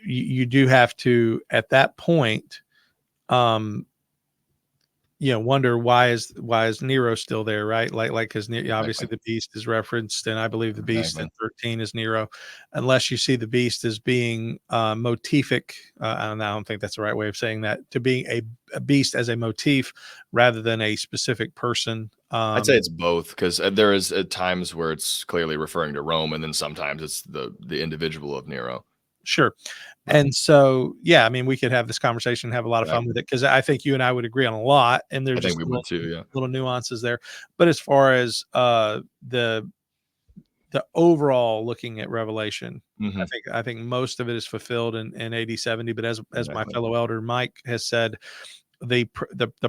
you do have to, at that point, um wonder, why is Nero still there, right? Like, because obviously Exactly. the beast is referenced, and I believe the beast in Exactly. 13 is Nero, unless you see the beast as being motific. I don't think that's the right way of saying that, to being a beast as a motif rather than a specific person. I'd say it's both because there is at times where it's clearly referring to Rome, and then sometimes it's the individual of Nero. Sure. But And so, yeah, I mean, we could have this conversation and have a lot of fun with exactly, it, because I think you and I would agree on a lot, and I there's think just we would too. Yeah. little nuances there. But as far as the overall looking at Revelation, Hmm. I think most of it is fulfilled in AD 70. But as my Exactly. fellow elder Mike has said, the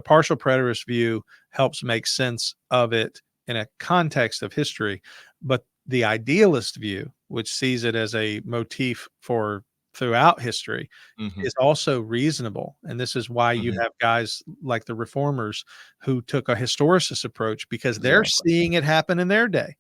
partial preterist view helps make sense of it in a context of history, but the idealist view, which sees it as a motif for throughout history, Hmm. is also reasonable. And this is why you Hmm. have guys like the reformers who took a historicist approach, because they're Exactly. seeing it happen in their day.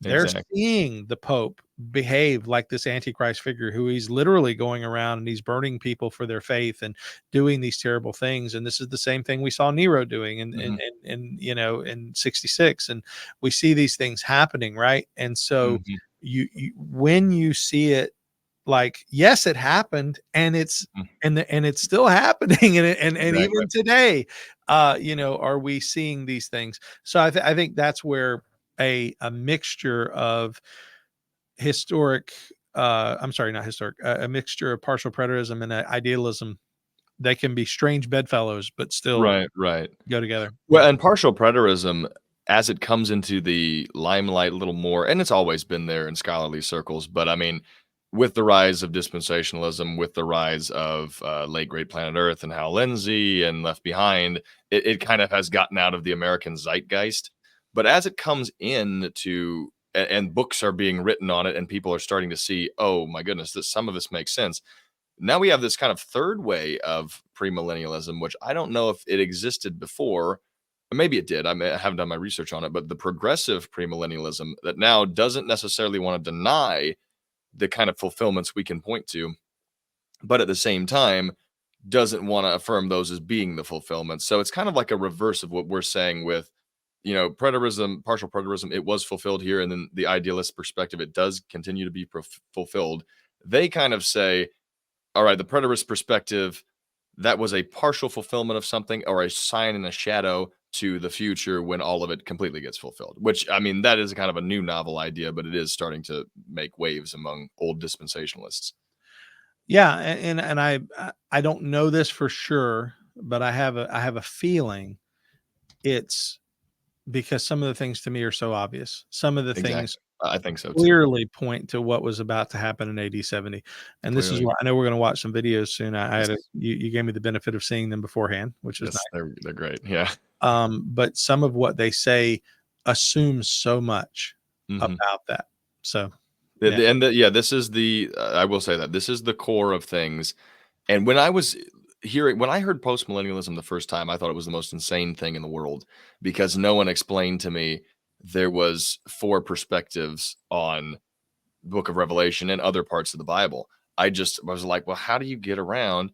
They're Exactly. seeing the Pope behave like this Antichrist figure, who he's literally going around and he's burning people for their faith and doing these terrible things. And this is the same thing we saw Nero doing Hmm. in 66. And we see these things happening, right? And so Hmm. you when you see it, like, yes, it happened, and it's still happening, and even Exactly. today, Are we seeing these things? So I think that's where a mixture of historic, I'm sorry, not historic, a mixture of partial preterism and idealism, they can be strange bedfellows, but still Right. go together. Well, and partial preterism, as it comes into the limelight a little more, and it's always been there in scholarly circles, but I mean, with the rise of dispensationalism, with the rise of late great planet Earth and Hal Lindsey and Left Behind, it kind of has gotten out of the American zeitgeist. But as it comes in to, and books are being written on it, and people are starting to see, oh my goodness, this some of this makes sense. Now we have this kind of third way of premillennialism, which I don't know if it existed before. Maybe it did. I haven't done my research on it, but the progressive premillennialism that now doesn't necessarily want to deny the kind of fulfillments we can point to, but at the same time doesn't want to affirm those as being the fulfillments. So it's kind of like a reverse of what we're saying with, preterism, partial preterism. It was fulfilled here, and then the idealist perspective, it does continue to be fulfilled. They kind of say, all right, the preterist perspective, that was a partial fulfillment of something or a sign and a shadow to the future when all of it completely gets fulfilled. Which, I mean, that is kind of a new novel idea, but it is starting to make waves among old dispensationalists. Yeah, and I don't know this for sure, but I have a feeling it's because some of the things to me are so obvious. Some of the things Exactly. I think so too. clearly point to what was about to happen in AD 70. And this is Clearly. why I know we're going to watch some videos soon. I Yes. had you gave me the benefit of seeing them beforehand, which is Yes, nice. they're great. Yeah. But some of what they say assumes so much Mhm. about that. So, yeah. Yeah, this is the I will say that this is the core of things. And when I heard post-millennialism the first time, I thought it was the most insane thing in the world because no one explained to me there was 4 perspectives on Book of Revelation and other parts of the Bible. I was like, "Well, how do you get around?"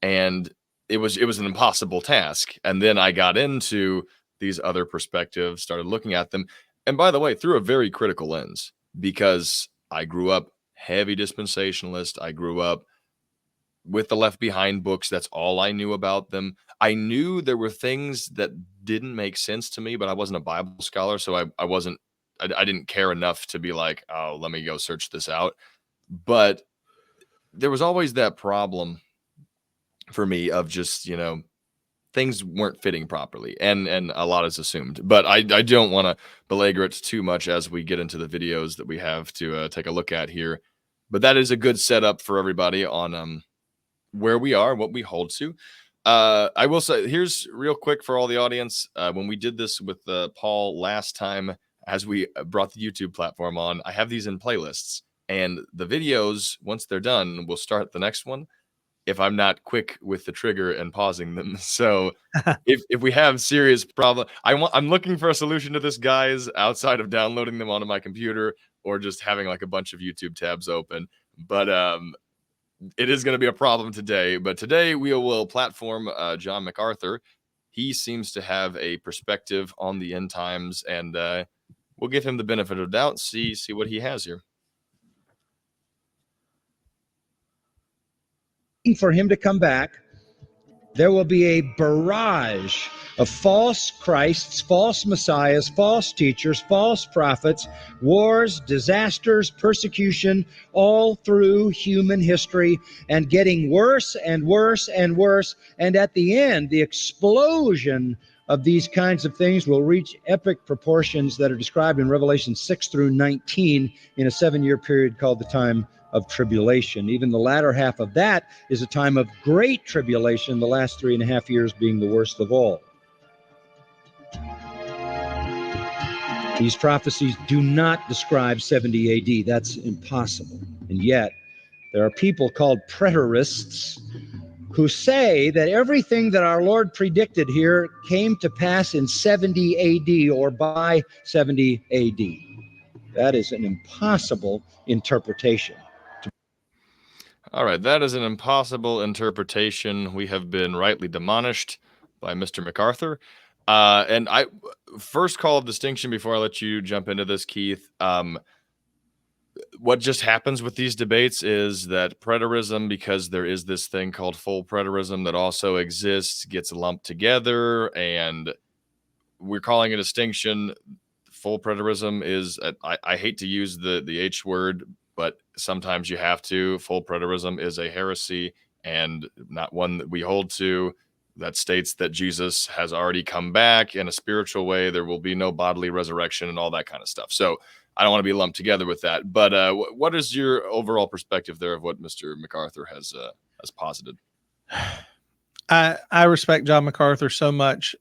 And it was an impossible task. And then I got into these other perspectives, started looking at them, and by the way, through a very critical lens because I grew up heavy dispensationalist. I grew up with the Left Behind books. That's all I knew about them. I knew there were things that didn't make sense to me, but I wasn't a Bible scholar, so I didn't care enough to be like, oh, let me go search this out. But there was always that problem for me of just, things weren't fitting properly, and a lot is assumed. But I don't want to belabor it too much as we get into the videos that we have to take a look at here. But that is a good setup for everybody on where we are, what we hold to. I will say, here's real quick for all the audience. When we did this with Paul last time, as we brought the YouTube platform on, I have these in playlists, and the videos, once they're done, we'll start the next one if I'm not quick with the trigger and pausing them. So if we have serious problem, I'm looking for a solution to this, guys, outside of downloading them onto my computer or just having like a bunch of YouTube tabs open. But it is going to be a problem today, but today we will platform John MacArthur. He seems to have a perspective on the end times, and we'll give him the benefit of the doubt. See what he has here. For him to come back, there will be a barrage of false Christs, false messiahs, false teachers, false prophets, wars, disasters, persecution, all through human history, and getting worse and worse and worse. And at the end, the explosion of these kinds of things will reach epic proportions that are described in Revelation 6 through 19 in a 7-year period called the time of tribulation. Even the latter half of that is a time of great tribulation, the last 3.5 years being the worst of all. These prophecies do not describe 70 AD. That's impossible. And yet, there are people called preterists who say that everything that our Lord predicted here came to pass in 70 AD or by 70 AD. That is an impossible interpretation. All right, that is an impossible interpretation. We have been rightly demolished by Mr. MacArthur. And I first call of distinction before I let you jump into this, Keith. what just happens with these debates is that preterism, because there is this thing called full preterism that also exists, gets lumped together, and we're calling a distinction. Full preterism is, I hate to use the H word, but sometimes you have to. Full preterism is a heresy and not one that we hold to, that states that Jesus has already come back in a spiritual way. There will be no bodily resurrection and all that kind of stuff. So I don't want to be lumped together with that. But what is your overall perspective there of what Mr. MacArthur has posited? I respect John MacArthur so much,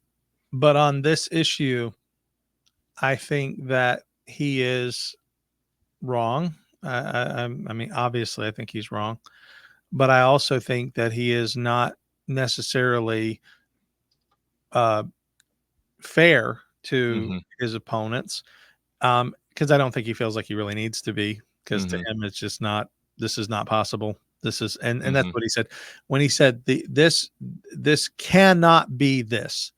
but on this issue, I think that he is wrong. I mean, obviously, I think he's wrong, but I also think that he is not necessarily fair to his opponents, because I don't think he feels like he really needs to be, because to him it's just not, this is not possible. This is, and that's what he said when he said this cannot be this.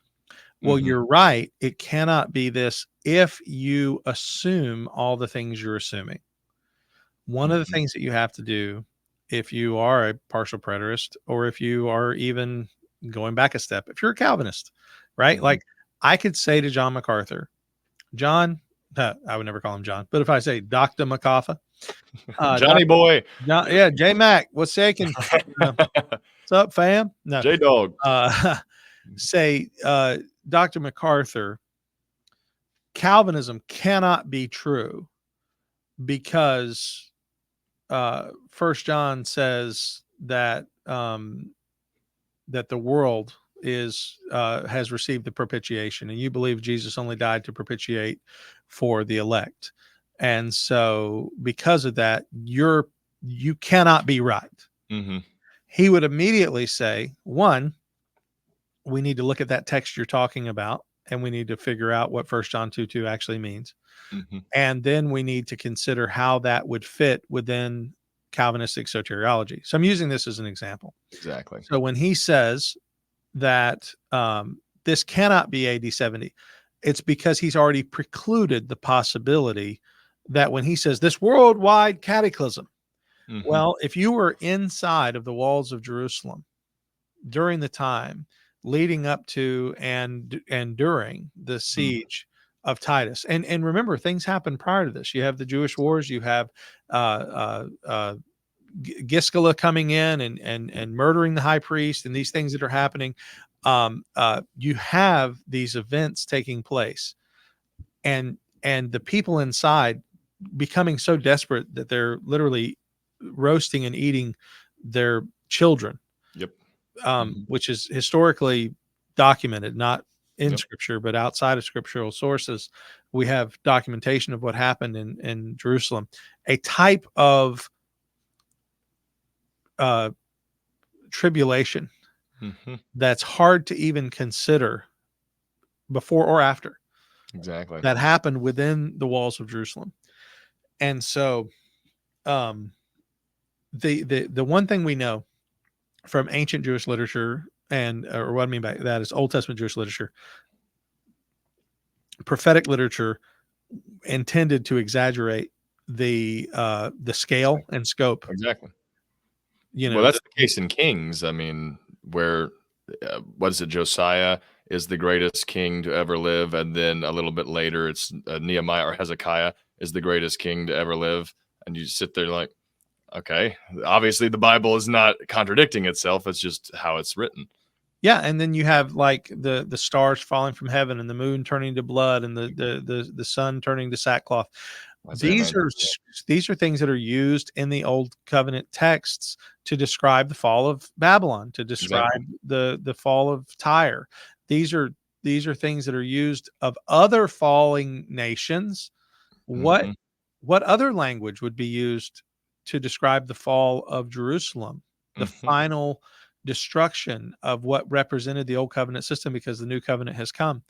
Well, you're right, it cannot be this if you assume all the things you're assuming. One of the things that you have to do if you are a partial preterist, or if you are even going back a step, if you're a Calvinist, right? Like, I could say to John MacArthur, John, I would never call him John, but if I say Dr. MacArthur, Johnny boy, yeah, J Mac, what's shaking? What's up, fam? No, J Dog. Say, Dr. MacArthur, Calvinism cannot be true because First John says that that the world is has received the propitiation, and you believe Jesus only died to propitiate for the elect, and so because of that, you cannot be right. He would immediately say, one, we need to look at that text you're talking about, and we need to figure out what 1 John 2:2 actually means. And then we need to consider how that would fit within Calvinistic soteriology. So I'm using this as an example. Exactly. So when he says that this cannot be AD 70, it's because he's already precluded the possibility that when he says this worldwide cataclysm, well, if you were inside of the walls of Jerusalem during the time leading up to and during the siege of Titus, and remember, things happened prior to this. You have the Jewish wars, you have Giscala coming in and murdering the high priest, and these things that are happening. You have these events taking place, and the people inside becoming so desperate that they're literally roasting and eating their children. Which is historically documented, not in scripture, but outside of scriptural sources. We have documentation of what happened in Jerusalem, a type of tribulation that's hard to even consider before or after. Exactly. That happened within the walls of Jerusalem. And so the one thing we know from ancient Jewish literature, or what I mean by that is Old Testament Jewish literature, prophetic literature intended to exaggerate the scale and scope. Exactly. You know, well, that's the case in Kings. I mean, where what is it? Josiah is the greatest king to ever live, and then a little bit later, it's Nehemiah or Hezekiah is the greatest king to ever live, and you sit there like, okay, obviously the Bible is not contradicting itself. It's just how it's written. Yeah, and then you have like the stars falling from heaven, and the moon turning to blood, and the sun turning to sackcloth. These are things that are used in the Old Covenant texts to describe the fall of Babylon, to describe the fall of Tyre. These are things that are used of other falling nations. What other language would be used to describe the fall of Jerusalem, the final destruction of what represented the Old Covenant system, because the New Covenant has come,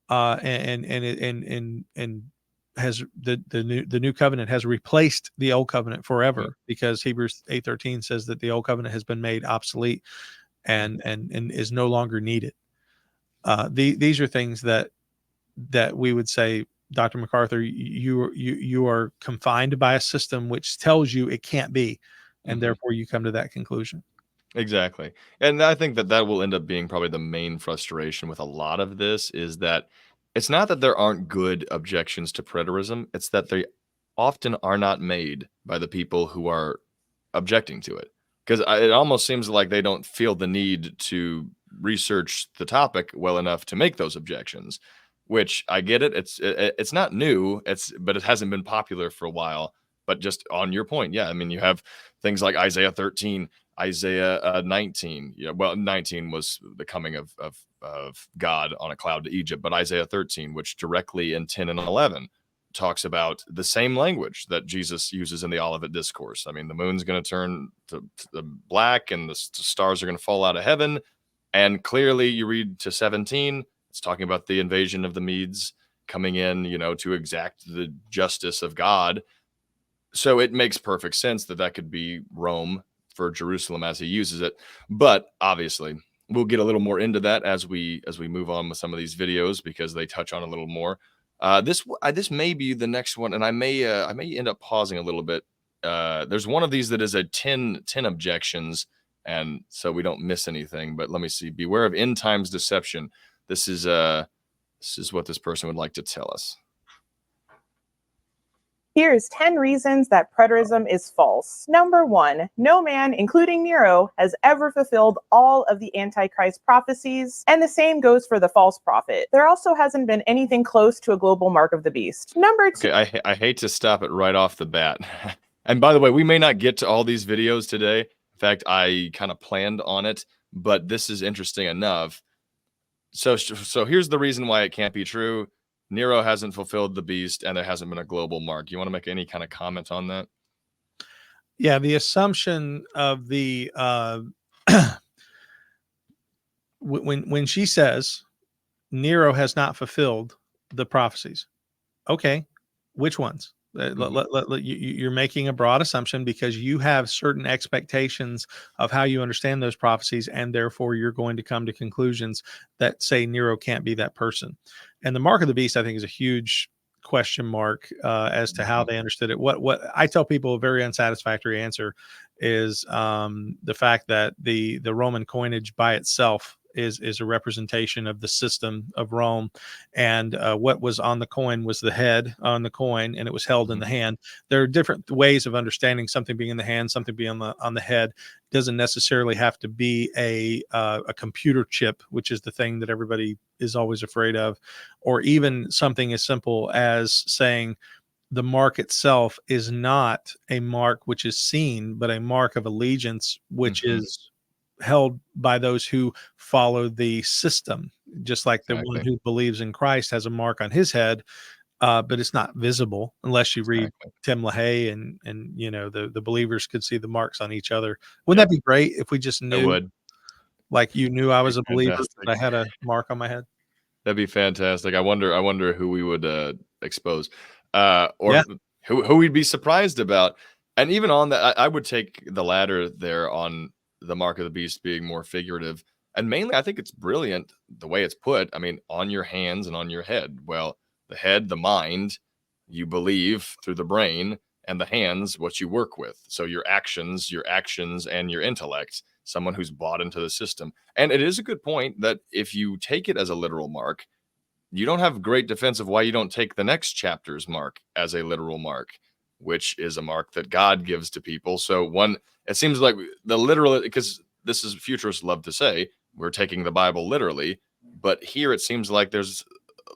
and has the New Covenant has replaced the Old Covenant forever, because Hebrews 8:13 says that the Old Covenant has been made obsolete and is no longer needed. These are things that we would say Dr. MacArthur, you are confined by a system which tells you it can't be, and therefore you come to that conclusion. Exactly. And I think that that will end up being probably the main frustration with a lot of this, is that it's not that there aren't good objections to preterism, it's that they often are not made by the people who are objecting to it. Because it almost seems like they don't feel the need to research the topic well enough to make those objections, which I get it. It's not new, but it hasn't been popular for a while. But just on your point, yeah, I mean, you have things like Isaiah 13, Isaiah 19. Yeah, well, 19 was the coming of God on a cloud to Egypt, but Isaiah 13, which directly in 10 and 11 talks about the same language that Jesus uses in the Olivet Discourse. I mean, the moon's going to turn to black and the stars are going to fall out of heaven. And clearly you read to 17, it's talking about the invasion of the Medes coming in, to exact the justice of God. So it makes perfect sense that that could be Rome for Jerusalem as he uses it. But obviously, we'll get a little more into that as we move on with some of these videos, because they touch on a little more. This may be the next one, and I may end up pausing a little bit. There's one of these that is a 10 objections, and so we don't miss anything. But let me see. Beware of end times deception. This is what this person would like to tell us. Here's 10 reasons that preterism is false. Number 1, no man, including Nero, has ever fulfilled all of the Antichrist prophecies, and the same goes for the false prophet. There also hasn't been anything close to a global mark of the beast. Number 2. Okay, I hate to stop it right off the bat. And by the way, we may not get to all these videos today. In fact, I kind of planned on it, but this is interesting enough. So here's the reason why it can't be true. Nero hasn't fulfilled the beast, and there hasn't been a global mark. You want to make any kind of comment on that? Yeah, the assumption of the when she says Nero has not fulfilled the prophecies, okay, which ones? You're making a broad assumption because you have certain expectations of how you understand those prophecies, and therefore you're going to come to conclusions that say Nero can't be that person. And the mark of the beast, I think, is a huge question mark as to how they understood it. What I tell people, a very unsatisfactory answer is the fact that the Roman coinage by itself is a representation of the system of Rome, and what was on the coin was the head on the coin, and it was held in the hand. There are different ways of understanding something being in the hand, something being on the head. It doesn't necessarily have to be a computer chip, which is the thing that everybody is always afraid of, or even something as simple as saying the mark itself is not a mark which is seen, but a mark of allegiance, which is held by those who follow the system, just like the one who believes in Christ has a mark on his head, but it's not visible unless you read Tim LaHaye, and the believers could see the marks on each other. Wouldn't that be great if we just knew? It would. Like you knew I was a believer, but I had a mark on my head. That'd be fantastic. I wonder who we would expose, or who we'd be surprised about. And even on that, I would take the latter there on the mark of the beast being more figurative. And mainly, I think it's brilliant the way it's put. I mean, on your hands and on your head. Well, the head, the mind, you believe through the brain, and the hands, what you work with. So your actions, and your intellect, someone who's bought into the system. And it is a good point that if you take it as a literal mark, you don't have great defense of why you don't take the next chapter's mark as a literal mark, which is a mark that God gives to people. So it seems like the literal, because this is futurists love to say, we're taking the Bible literally, but here it seems like there's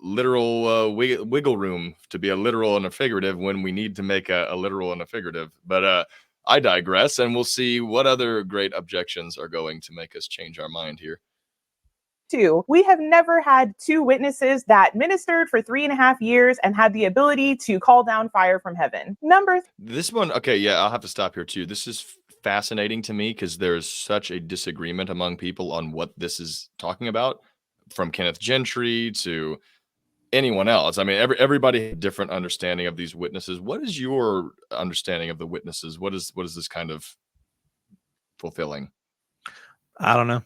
literal wiggle room to be a literal and a figurative when we need to make a literal and a figurative. But I digress, and we'll see what other great objections are going to make us change our mind here. 2, we have never had 2 witnesses that ministered for 3.5 years and had the ability to call down fire from heaven. This one, okay, yeah, I'll have to stop here too. This is fascinating to me because there's such a disagreement among people on what this is talking about, from Kenneth Gentry to anyone else. I mean, everybody has a different understanding of these witnesses. What is your understanding of the witnesses? What is this kind of fulfilling? I don't know.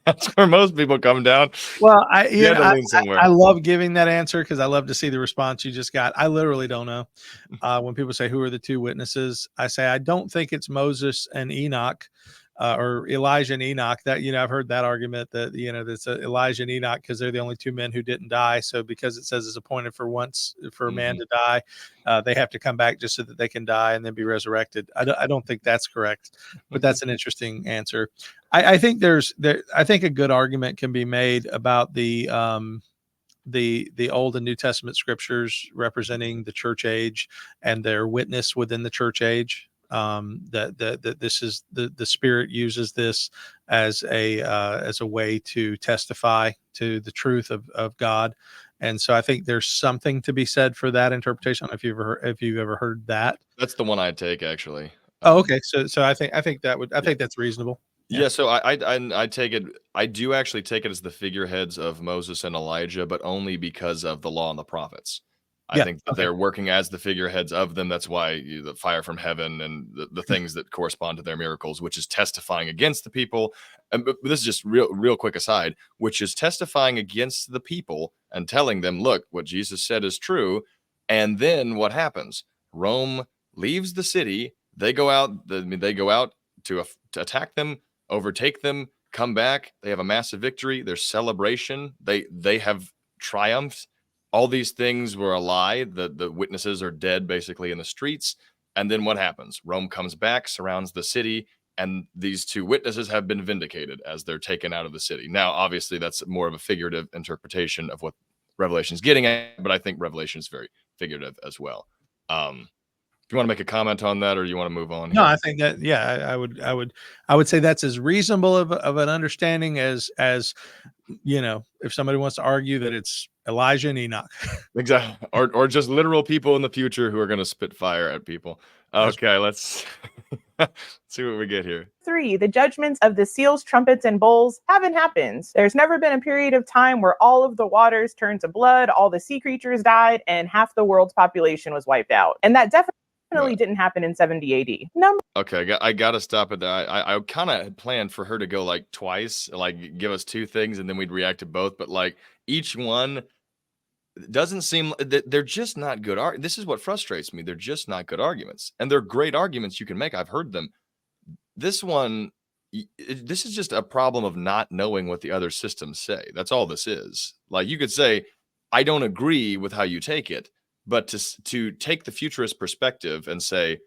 That's where most people come down. Well, You had to lean somewhere. I love giving that answer because I love to see the response you just got. I literally don't know. When people say, who are the two witnesses? I say, I don't think it's Moses and Enoch. Or Elijah and Enoch. That, I've heard that argument that, that's Elijah and Enoch because they're the only two men who didn't die. So because it says it's appointed for a man to die, they have to come back just so that they can die and then be resurrected. I don't think that's correct, but that's an interesting answer. I think I think a good argument can be made about the Old and New Testament scriptures representing the church age and their witness within the church age. That this is the Spirit uses this as a way to testify to the truth of God, and so I think there's something to be said for that interpretation. I don't know if you've ever heard that. That's the one I'd take, actually. Oh, okay. So I think that's reasonable. Yeah, so I take it. I do actually take it as the figureheads of Moses and Elijah, but only because of the law and the prophets. I think that they're working as the figureheads of them. That's why the fire from heaven and the things that correspond to their miracles, which is testifying against the people. And but this is just real quick aside, which is testifying against the people and telling them, look, what Jesus said is true. And then what happens? Rome leaves the city. They go out. They go out to attack them, overtake them, come back. They have a massive victory. There's celebration. They have triumphed. All these things were a lie. The witnesses are dead basically in the streets. And then what happens? Rome comes back, surrounds the city, and these two witnesses have been vindicated as they're taken out of the city. Now, obviously, that's more of a figurative interpretation of what Revelation is getting at, but I think Revelation is very figurative as well. Do you want to make a comment on that, or you want to move on? No, here? I think that, yeah, I would say that's as reasonable of an understanding as if somebody wants to argue that it's Elijah and Enoch. Exactly. Or just literal people in the future who are going to spit fire at people. Okay, let's see what we get here. 3. The judgments of the seals, trumpets, and bowls haven't happened. There's never been a period of time where all of the waters turned to blood, all the sea creatures died, and half the world's population was wiped out. And that definitely didn't happen in 70 AD. Okay, I gotta stop at that. I kind of had planned for her to go like twice, like give us two things, and then we'd react to both. But like each one doesn't seem that they're just not good. This is what frustrates me. They're just not good arguments, and they're great arguments you can make. I've heard them. This one, this is just a problem of not knowing what the other systems say. That's all this is. Like you could say, I don't agree with how you take it, but to take the futurist perspective and say,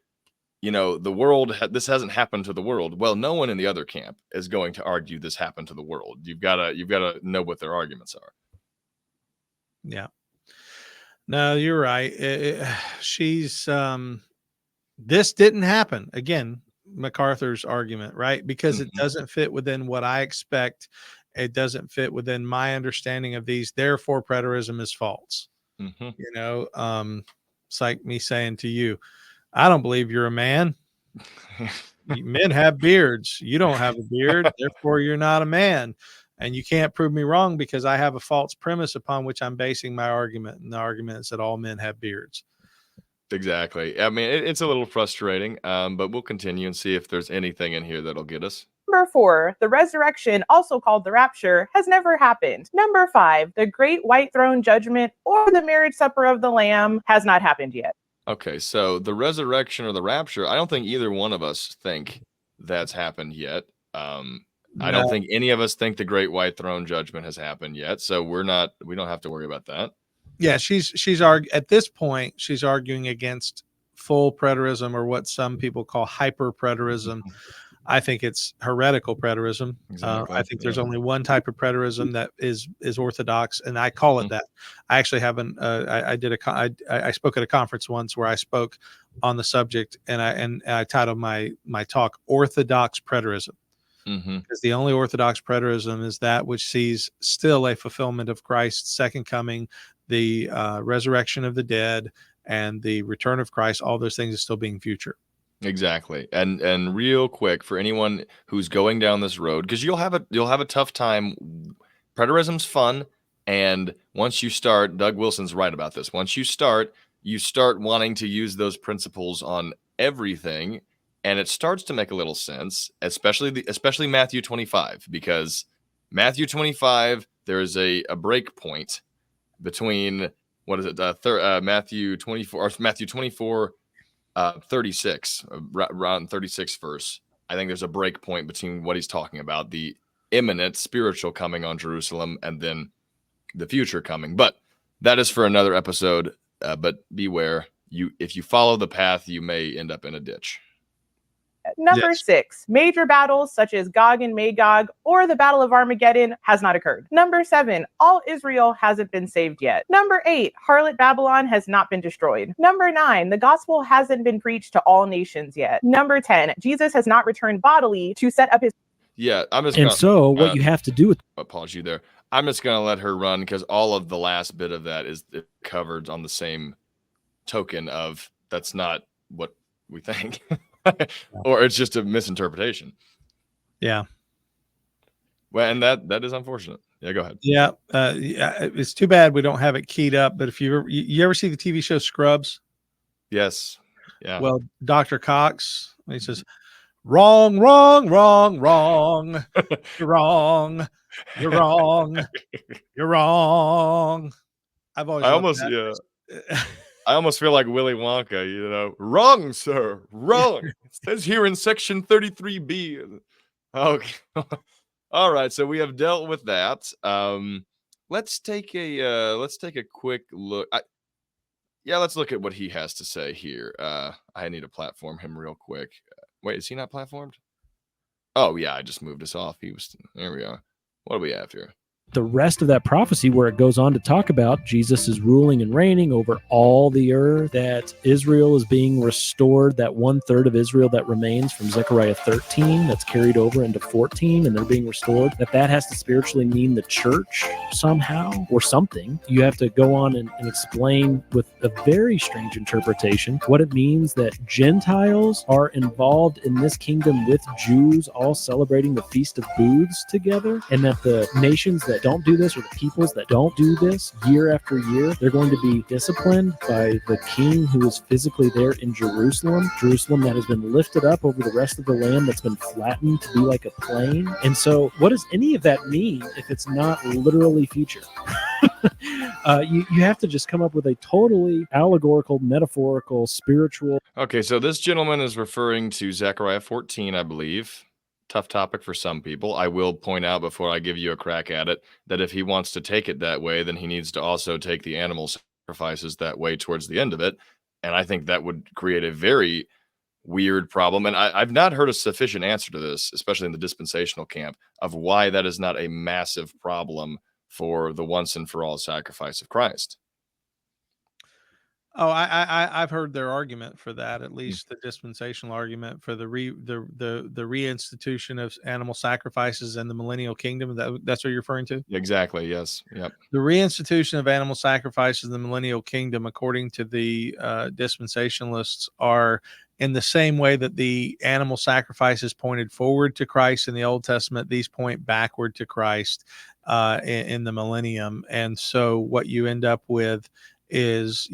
the world, this hasn't happened to the world. Well, no one in the other camp is going to argue this happened to the world. You've got to know what their arguments are. Yeah. No, you're right. This didn't happen. Again, MacArthur's argument, right? Because it doesn't fit within what I expect. It doesn't fit within my understanding of these. Therefore, preterism is false. It's like me saying to you, I don't believe you're a man. Men have beards. You don't have a beard. Therefore, you're not a man. And you can't prove me wrong because I have a false premise upon which I'm basing my argument. And the argument is that all men have beards. Exactly. I mean, it's a little frustrating, but we'll continue and see if there's anything in here that'll get us. Number 4, the resurrection, also called the rapture, has never happened. Number 5, the great white throne judgment or the marriage supper of the Lamb has not happened yet. Okay, so the resurrection or the rapture, I don't think either one of us think that's happened yet. I don't think any of us think the great white throne judgment has happened yet. So we don't have to worry about that. Yeah, she's at this point, she's arguing against full preterism, or what some people call hyper preterism. I think it's heretical preterism. Exactly. I think there's only one type of preterism that is orthodox, and I call it that. I actually haven't. I spoke at a conference once where I spoke on the subject, and I titled my talk "Orthodox Preterism," because the only orthodox preterism is that which sees still a fulfillment of Christ's second coming, the resurrection of the dead, and the return of Christ. All those things are still being future. Exactly. And real quick, for anyone who's going down this road, because you'll have a tough time. Preterism's fun, and once you start, Doug Wilson's right about this. Once you start wanting to use those principles on everything, And it starts to make a little sense, especially Matthew 25, because Matthew 25, there is a break point between Matthew 24 or Matthew 24 36, around 36 verse. I think there's a break point between what he's talking about, the imminent spiritual coming on Jerusalem, and then the future coming. But that is for another episode. But beware, if you follow the path, you may end up in a ditch. Number 6, major battles such as Gog and Magog or the Battle of Armageddon has not occurred. Number 7, all Israel hasn't been saved yet. Number 8, harlot Babylon has not been destroyed. Number 9, the gospel hasn't been preached to all nations yet. Number 10, Jesus has not returned bodily to set up his... Yeah, so what you have to do with... Apology there. I'm just going to let her run because all of the last bit of that is covered on the same token of that's not what we think. Or it's just a misinterpretation. Yeah. Well, and that is unfortunate. Yeah, go ahead. Yeah, it's too bad we don't have it keyed up. But if you ever see the TV show Scrubs? Yes. Yeah. Well, Dr. Cox, he says, "Wrong, wrong, wrong, wrong. You're wrong. You're wrong. You're wrong." I almost feel like Willy Wonka, wrong, sir, wrong. It says here in section 33B. Okay. All right. So we have dealt with that. Let's take a quick look. Let's look at what he has to say here. I need to platform him real quick. Wait, is he not platformed? Oh yeah, I just moved us off. There we are. What do we have here? The rest of that prophecy where it goes on to talk about Jesus is ruling and reigning over all the earth, that Israel is being restored, that 1/3 of Israel that remains from Zechariah 13 that's carried over into 14 and they're being restored, that has to spiritually mean the church somehow or something. You have to go on and explain with a very strange interpretation what it means that Gentiles are involved in this kingdom with Jews all celebrating the Feast of Booths together, and that the nations that don't do this, or the peoples that don't do this year after year, they're going to be disciplined by the king who is physically there in Jerusalem that has been lifted up over the rest of the land, that's been flattened to be like a plain. And so what does any of that mean if it's not literally future? You have to just come up with a totally allegorical, metaphorical, spiritual. Okay, so this gentleman is referring to Zechariah 14, I believe. Tough topic for some people. I will point out before I give you a crack at it that if he wants to take it that way, then he needs to also take the animal sacrifices that way towards the end of it. And I think that would create a very weird problem. And I've not heard a sufficient answer to this, especially in the dispensational camp, of why that is not a massive problem for the once and for all sacrifice of Christ. Oh, I've heard their argument for that, at least the dispensational argument for the reinstitution of animal sacrifices in the millennial kingdom. That's what you're referring to? Exactly. Yes. Yep. The reinstitution of animal sacrifices in the millennial kingdom, according to the dispensationalists, are in the same way that the animal sacrifices pointed forward to Christ in the Old Testament. These point backward to Christ in the millennium. And so what you end up with is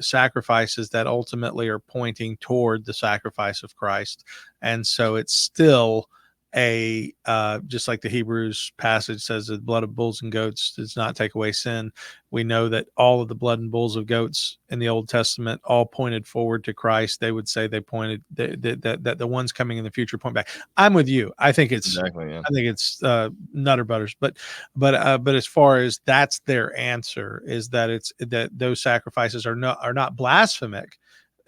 sacrifices that ultimately are pointing toward the sacrifice of Christ. And so it's still just like the Hebrews passage says, the blood of bulls and goats does not take away sin. We know that all of the blood and bulls of goats in the Old Testament all pointed forward to Christ. They would say they pointed that the ones coming in the future point back. I'm with you. I think it's exactly, yeah. I think it's nutter butters, but as far as that's their answer, is that those sacrifices are not blasphemic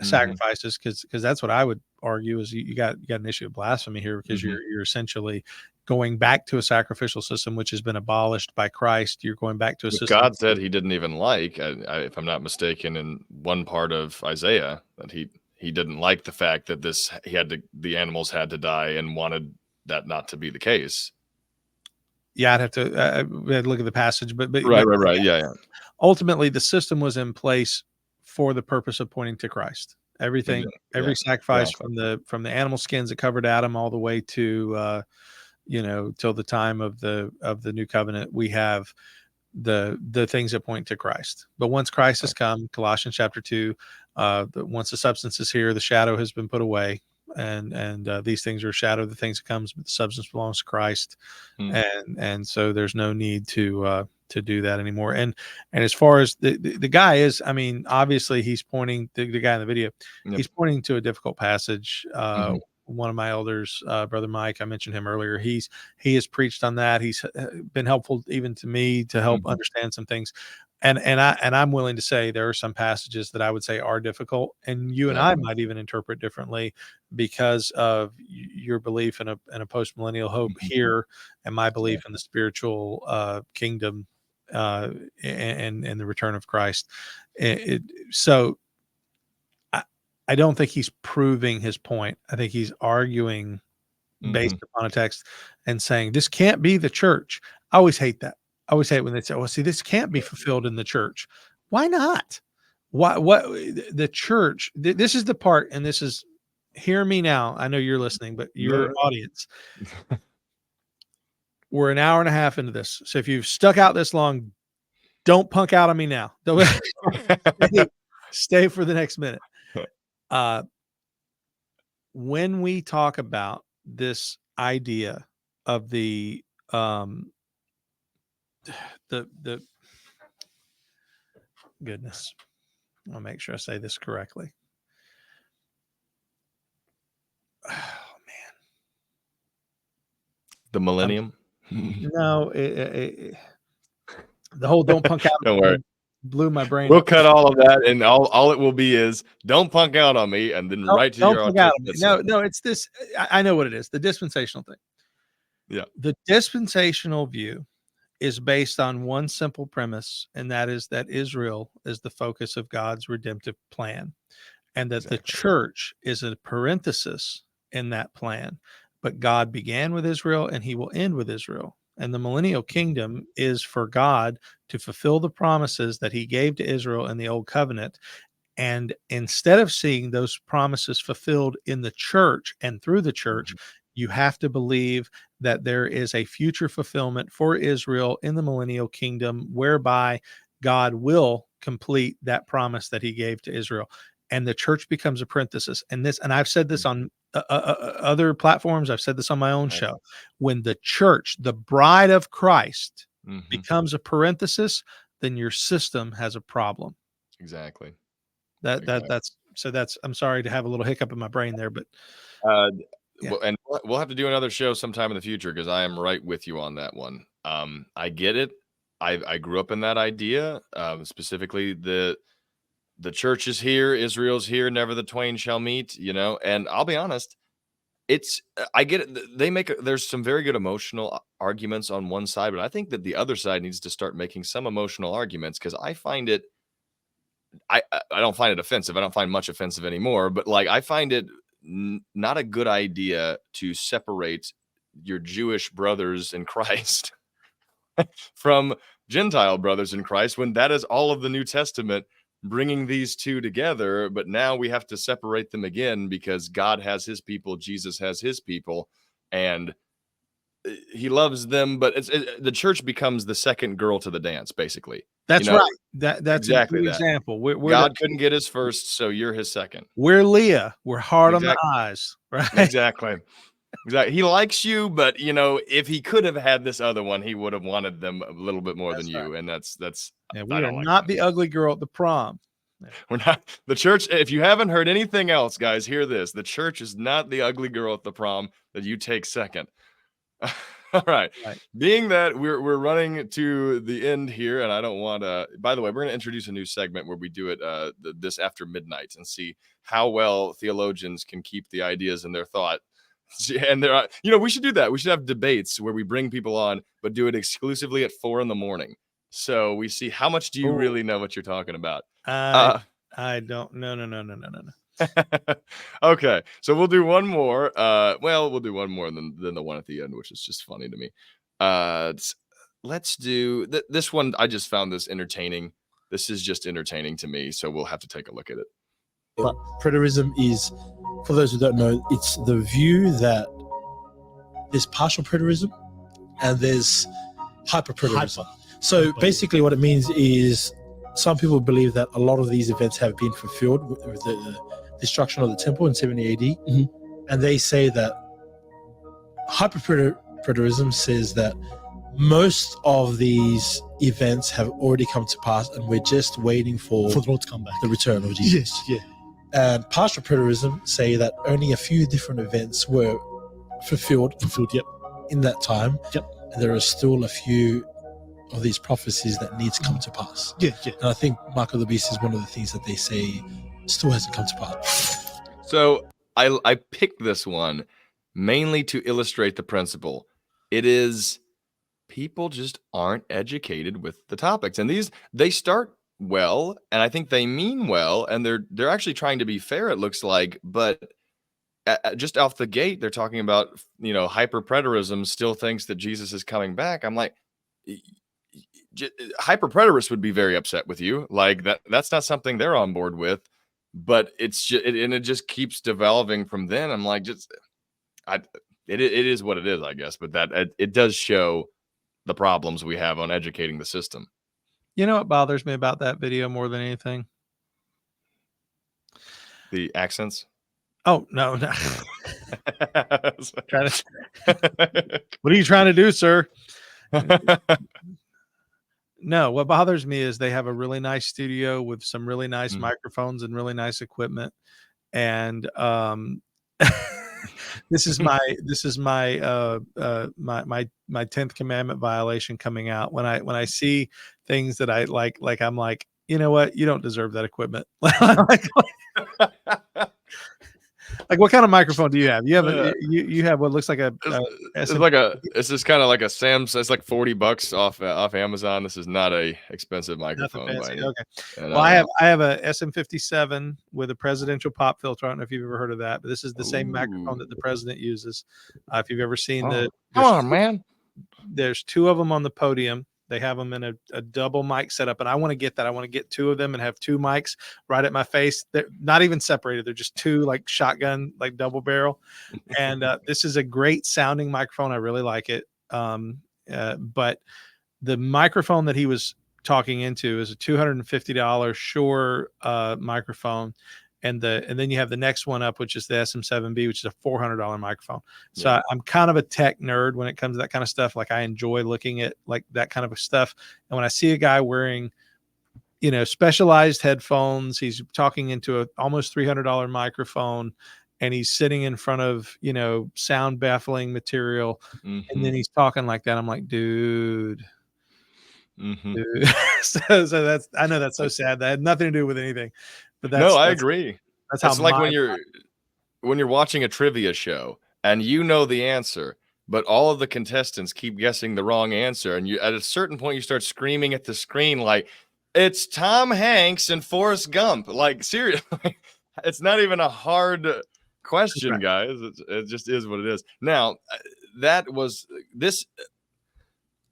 sacrifices, because that's what I would argue is you got an issue of blasphemy here, because you're essentially going back to a sacrificial system which has been abolished by Christ. You're going back to a system God said he didn't even like, if I'm not mistaken, in one part of Isaiah, that he didn't like the fact that the animals had to die, and wanted that not to be the case. Yeah, I'd have to look at the passage, but right. Yeah. Ultimately, the system was in place for the purpose of pointing to Christ. Every sacrifice from the animal skins that covered Adam all the way to till the time of the new covenant, we have the things that point to Christ. But once Christ has come, Colossians chapter 2, once the substance is here, the shadow has been put away. and these things are a shadow of the things that comes, but the substance belongs to Christ, Hmm. and so there's no need to do that anymore. And as far as the guy is, I mean, obviously he's pointing, the guy in the video, Yep. he's pointing to a difficult passage. Mhm. One of my elders, Brother Mike, I mentioned him earlier. He has preached on that. He's been helpful even to me to help understand some things. And I'm willing to say there are some passages that I would say are difficult, and you and I might even interpret differently because of your belief in a post-millennial hope here, and my belief in the spiritual kingdom and the return of Christ. So I don't think he's proving his point. I think he's arguing based upon a text and saying this can't be the church. I always hate that. I always hate when they say, well, see, this can't be fulfilled in the church. Why not? What the church, this is the part, and this is, hear me now. I know you're listening, but your audience, we're an hour and a half into this. So if you've stuck out this long, don't punk out on me now. Don't stay for the next minute. When we talk about this idea of the goodness, I'll make sure I say this correctly. Oh man, The millennium. no, the whole "don't punk out" Don't worry. blew my brain. We'll cut all of that, and all it will be is "don't punk out on me," and then right to don't your punk out on me. No, it's this. I know what it is. The dispensational thing. Yeah. The dispensational view is based on one simple premise, and that is that Israel is the focus of God's redemptive plan, and that the church is a parenthesis in that plan. But God began with Israel, and he will end with Israel. And the millennial kingdom is for God to fulfill the promises that he gave to Israel in the old covenant. And instead of seeing those promises fulfilled in the church and through the church, you have to believe that there is a future fulfillment for Israel in the millennial kingdom, whereby God will complete that promise that he gave to Israel. And the church becomes a parenthesis. And I've said this on other platforms. I've said this on my own show. When the church, the bride of Christ, becomes a parenthesis, then your system has a problem. Exactly. That's I'm sorry to have a little hiccup in my brain there, but well, and we'll have to do another show sometime in the future, because I am right with you on that one. I get it. I grew up in that idea, specifically the church is here, Israel's here, never the twain shall meet, and I'll be honest, I get it. There's some very good emotional arguments on one side, but I think that the other side needs to start making some emotional arguments, because I find it, I don't find it offensive. I don't find much offensive anymore, but I find it not a good idea to separate your Jewish brothers in Christ from Gentile brothers in Christ, when that is all of the New Testament, bringing these two together. But now we have to separate them again, because God has his people, Jesus has his people, and he loves them. But the church becomes the second girl to the dance, basically. That's right. That's exactly a good that. example. God couldn't get his first, so you're his second. We're Leah. We're hard on the eyes, right? Exactly. He likes you, but if he could have had this other one, he would have wanted them a little bit more than you. And that's we are not the ugly girl at the prom. We're not the church. If you haven't heard anything else, guys, hear this. The church is not the ugly girl at the prom that you take second. All right. Being that we're running to the end here, and I don't want to, by the way, we're going to introduce a new segment where we do it this after midnight and see how well theologians can keep the ideas in their thought. And there are, we should do that. We should have debates where we bring people on, but do it exclusively at 4 a.m. So we see how much do you really know what you're talking about. I don't. No. Okay, so we'll do one more. We'll do one more than the one at the end, which is just funny to me. Let's do this one. I just found this entertaining. This is just entertaining to me, so we'll have to take a look at it. But preterism is, for those who don't know, it's the view that there's partial preterism and there's hyper preterism. So basically what it means is some people believe that a lot of these events have been fulfilled with the destruction of the temple in 70 AD. and they say that hyperpreterism says that most of these events have already come to pass, and we're just waiting for the Lord to come back. the return of Jesus. Yes, yeah. And partial preterism say that only a few different events were fulfilled Yep. in that time. Yep. And there are still a few of these prophecies that need to come to pass. Yeah, yeah. And I think Mark of the Beast is one of the things that they say still hasn't come to pass. So I picked this one mainly to illustrate the principle. It is people just aren't educated with the topics, and they start well, and I think they mean well, and they're actually trying to be fair, it looks like, but just off the gate they're talking about, hyperpreterism still thinks that Jesus is coming back. I'm like, hyperpreterists would be very upset with you, like that's not something they're on board with, but it's just, and it just keeps developing from then. I'm like, it is what it is, I guess, but that it does show the problems we have on educating the system. You know what bothers me about that video more than anything? The accents. Oh, no. What are you trying to do, sir? No, what bothers me is they have a really nice studio with some really nice microphones and really nice equipment. And this is my 10th commandment violation coming out when I see things that I like I'm like, you know what, you don't deserve that equipment. Like what kind of microphone do you have? You have you have what looks like it's just kind of like a Sam's. It's like $40 off Amazon. This is not a expensive microphone. Okay. Well, I have a SM57 with a presidential pop filter. I don't know if you've ever heard of that, but this is the same microphone that the president uses. If you've ever seen come on, man. There's two of them on the podium. They have them in a double mic setup, and I want to get that. I want to get two of them and have two mics right at my face. They're not even separated. They're just two like shotgun, like double barrel. And this is a great sounding microphone. I really like it. But the microphone that he was talking into is a $250 Shure microphone. And then you have the next one up, which is the SM7B, which is a $400 microphone. So Yeah. I'm kind of a tech nerd when it comes to that kind of stuff. Like I enjoy looking at like that kind of stuff. And when I see a guy wearing, specialized headphones, he's talking into a almost $300 microphone, and he's sitting in front of, sound baffling material. And then he's talking like that. I'm like, dude. Dude. So that's, I know that's so sad. That had nothing to do with anything. But I agree. That's how it's like when you're watching a trivia show and you know the answer, but all of the contestants keep guessing the wrong answer, and you at a certain point you start screaming at the screen like, "It's Tom Hanks and Forrest Gump!" Like seriously, it's not even a hard question, guys. It just is what it is. Now, that was this.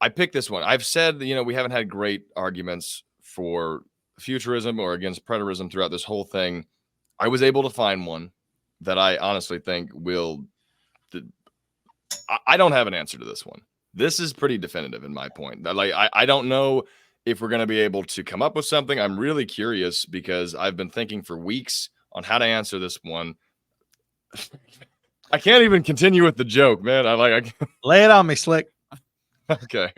I picked this one. I've said we haven't had great arguments for futurism or against preterism throughout this whole thing. I was able to find one that I honestly think will. I don't have an answer to this one. This is pretty definitive in my point. Like I don't know if we're going to be able to come up with something. I'm really curious because I've been thinking for weeks on how to answer this one. I can't even continue with the joke, man. I lay it on me, Slick. Okay.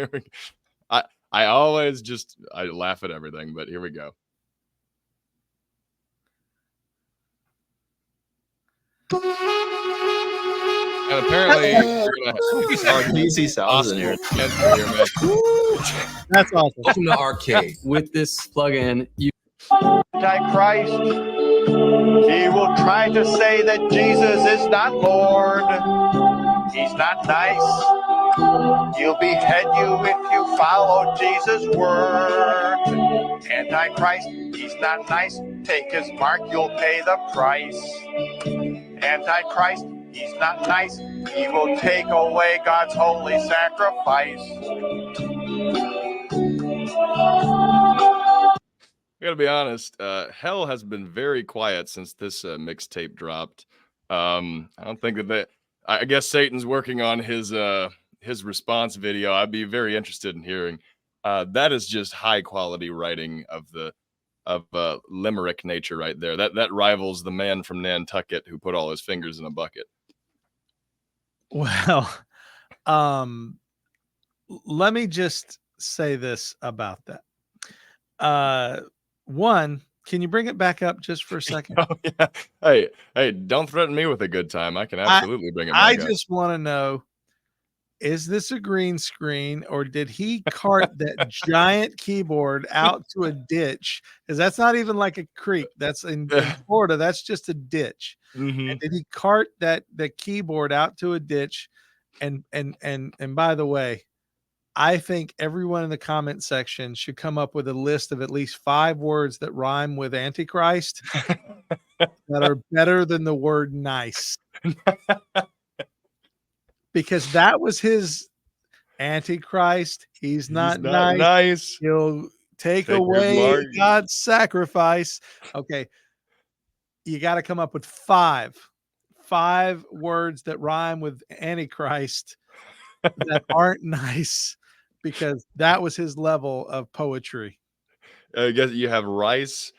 I always I laugh at everything, but here we go. And apparently, sounds in here. That's awesome. Welcome to Arcade. With this plugin, you Antichrist. He will try to say that Jesus is not Lord. He's not nice. He'll behead you if you follow Jesus' word. Antichrist, he's not nice. Take his mark, you'll pay the price. Antichrist, he's not nice. He will take away God's holy sacrifice. I gotta be honest, hell has been very quiet since this mixtape dropped. I don't think that I guess Satan's working on his response video. I'd be very interested in hearing. That is just high quality writing of limerick nature right there. That rivals the man from Nantucket who put all his fingers in a bucket. Well, let me just say this about that. One, can you bring it back up just for a second? Oh yeah. Hey, don't threaten me with a good time. I can absolutely bring it I back up. just want to know, is this a green screen, or did he cart that giant keyboard out to a ditch? Because that's not even like a creek. That's in Florida. That's just a ditch. Mhm. And did he cart the keyboard out to a ditch? And by the way, I think everyone in the comment section should come up with a list of at least 5 words that rhyme with Antichrist that are better than the word nice. Because that was his Antichrist. He's not nice. He'll take away God's sacrifice. Okay. You got to come up with 5 words that rhyme with Antichrist that aren't nice, because that was his level of poetry. I guess you have rice,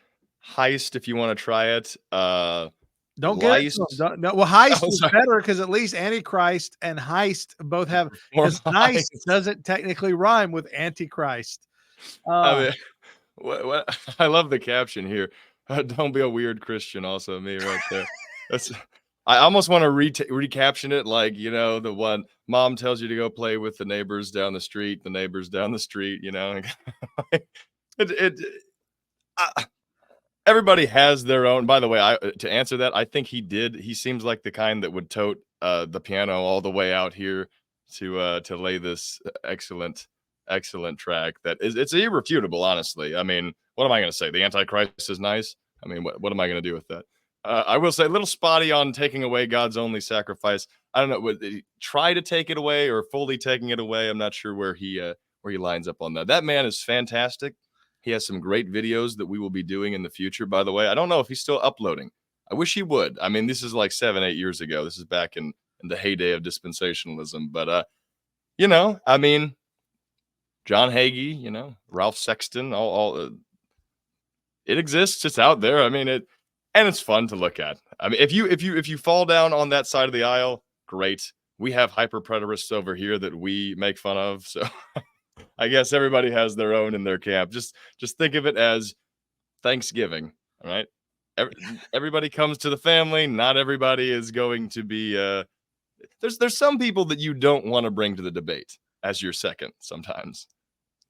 heist if you want to try it. Don't get it to him. No, well, heist is better because at least Antichrist and heist both have, because nice doesn't technically rhyme with Antichrist. I mean, what I love the caption here. Don't be a weird Christian. Also, me right there. I almost want to recaption it like, you know, the one mom tells you to go play with the neighbors down the street. The neighbors down the street. You know, everybody has their own. By the way, to answer that, I think he did. He seems like the kind that would tote the piano all the way out here to lay this excellent track. It's irrefutable, honestly. I mean, what am I going to say? The Antichrist is nice. I mean, what am I going to do with that? I will say a little spotty on taking away God's only sacrifice. I don't know, would he try to take it away or fully taking it away? I'm not sure where he lines up on that. That man is fantastic. He has some great videos that we will be doing in the future, by the way. I don't know if he's still uploading. I wish he would. I mean, this is like 7-8 years ago. This is back in the heyday of dispensationalism. But, you know, I mean, John Hagee, you know, Ralph Sexton, all it exists. It's out there. I mean, and it's fun to look at. I mean, if you fall down on that side of the aisle, great. We have hyper preterists over here that we make fun of. So I guess everybody has their own in their camp. Just think of it as Thanksgiving. All right. Everybody comes to the family. Not everybody is going to be. There's some people that you don't want to bring to the debate as your second sometimes.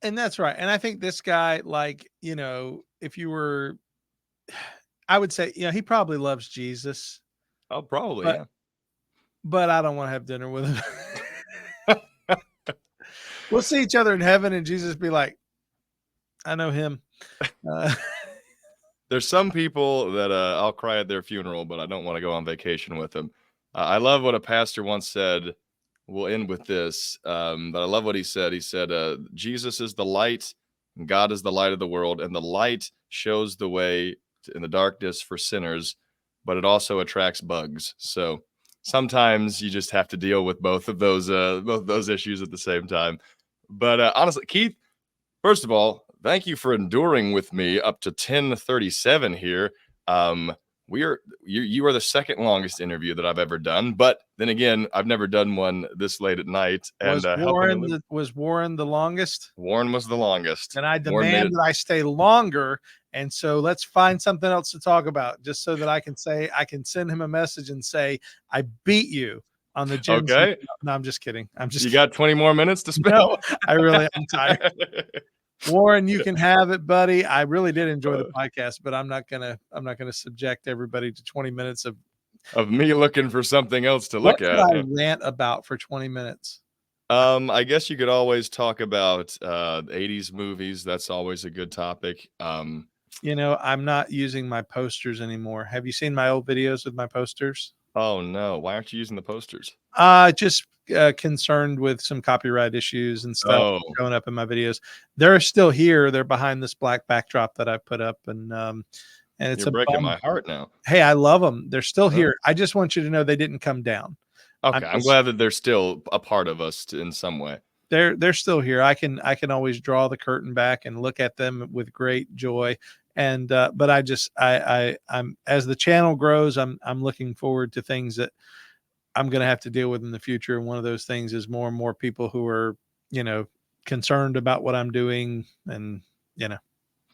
And that's right. And I think this guy, like, you know, if you were, I would say, you know, he probably loves Jesus. Oh, probably, yeah. But I don't want to have dinner with him. We'll see each other in heaven and Jesus be like, I know him. There's some people that I'll cry at their funeral, but I don't want to go on vacation with them. I love what a pastor once said. We'll end with this, but I love what he said. He said, Jesus is the light, and God is the light of the world, and the light shows the way in the darkness for sinners, but it also attracts bugs. So sometimes you just have to deal with both of those issues at the same time. But honestly, Keith, first of all, thank you for enduring with me up to 10:37 here. You are the second longest interview that I've ever done, but then again, I've never done one this late at night. And was Warren the longest? Warren was the longest, and I demand that I stay longer. And so let's find something else to talk about, just so that I can send him a message and say I beat you on the gym. Okay. No, I'm just kidding. You got 20 more minutes to spend. No, I really am tired. Warren, you can have it, buddy. I really did enjoy the podcast, but I'm not gonna subject everybody to 20 minutes of me looking for something else to look at. What could I rant about for 20 minutes? I guess you could always talk about 80s movies. That's always a good topic. You know, I'm not using my posters anymore. Have you seen my old videos with my posters? Oh no, why aren't you using the posters? Just concerned with some copyright issues and stuff showing up in my videos. They're still here. They're behind this black backdrop that I put up, and it's You're breaking my heart now. Hey, I love them. They're still here. I just want you to know they didn't come down. Okay, I'm glad that they're still a part of us in some way. They're still here. I can always draw the curtain back and look at them with great joy. And but I'm as the channel grows, I'm looking forward to things that I'm going to have to deal with in the future. And one of those things is more and more people who are, concerned about what I'm doing. And,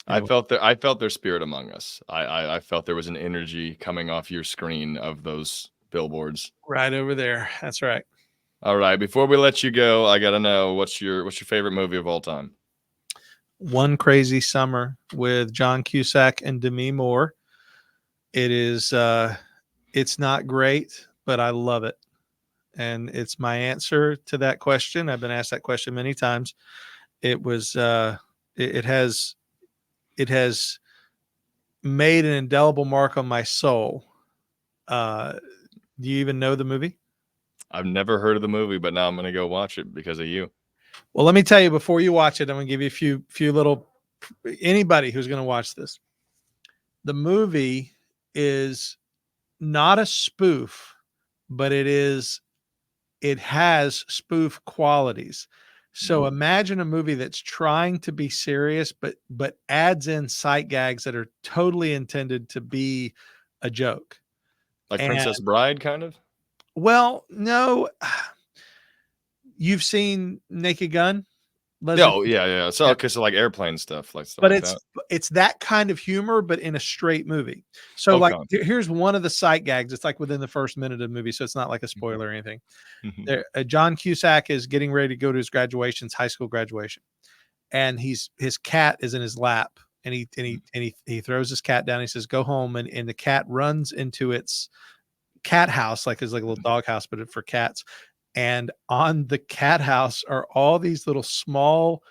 I felt their spirit among us. I felt there was an energy coming off your screen of those billboards. Right over there. That's right. All right. Before we let you go, I got to know what's your favorite movie of all time? One Crazy Summer with John Cusack and Demi Moore. It is, it's not great, but I love it. And it's my answer to that question. I've been asked that question many times. It was, it has made an indelible mark on my soul. Do you even know the movie? I've never heard of the movie, but now I'm going to go watch it because of you. Well, let me tell you before you watch it, I'm going to give you a few little, anybody who's going to watch this. The movie is not a spoof, but it has spoof qualities. So imagine a movie that's trying to be serious, but adds in sight gags that are totally intended to be a joke. Like Princess Bride, kind of? Well, no. You've seen Naked Gun? Oh, yeah. So, okay, so like airplane stuff, like stuff. But like it's that kind of humor, but in a straight movie. So, Okay. like, here's one of the sight gags. It's like within the first minute of the movie, so it's not like a spoiler or anything. John Cusack is getting ready to go to his high school graduation, and his cat is in his lap, and he throws his cat down. He says, "Go home," and the cat runs into its cat house, like it's like a little dog house, but for cats. And on the cat house are all these little small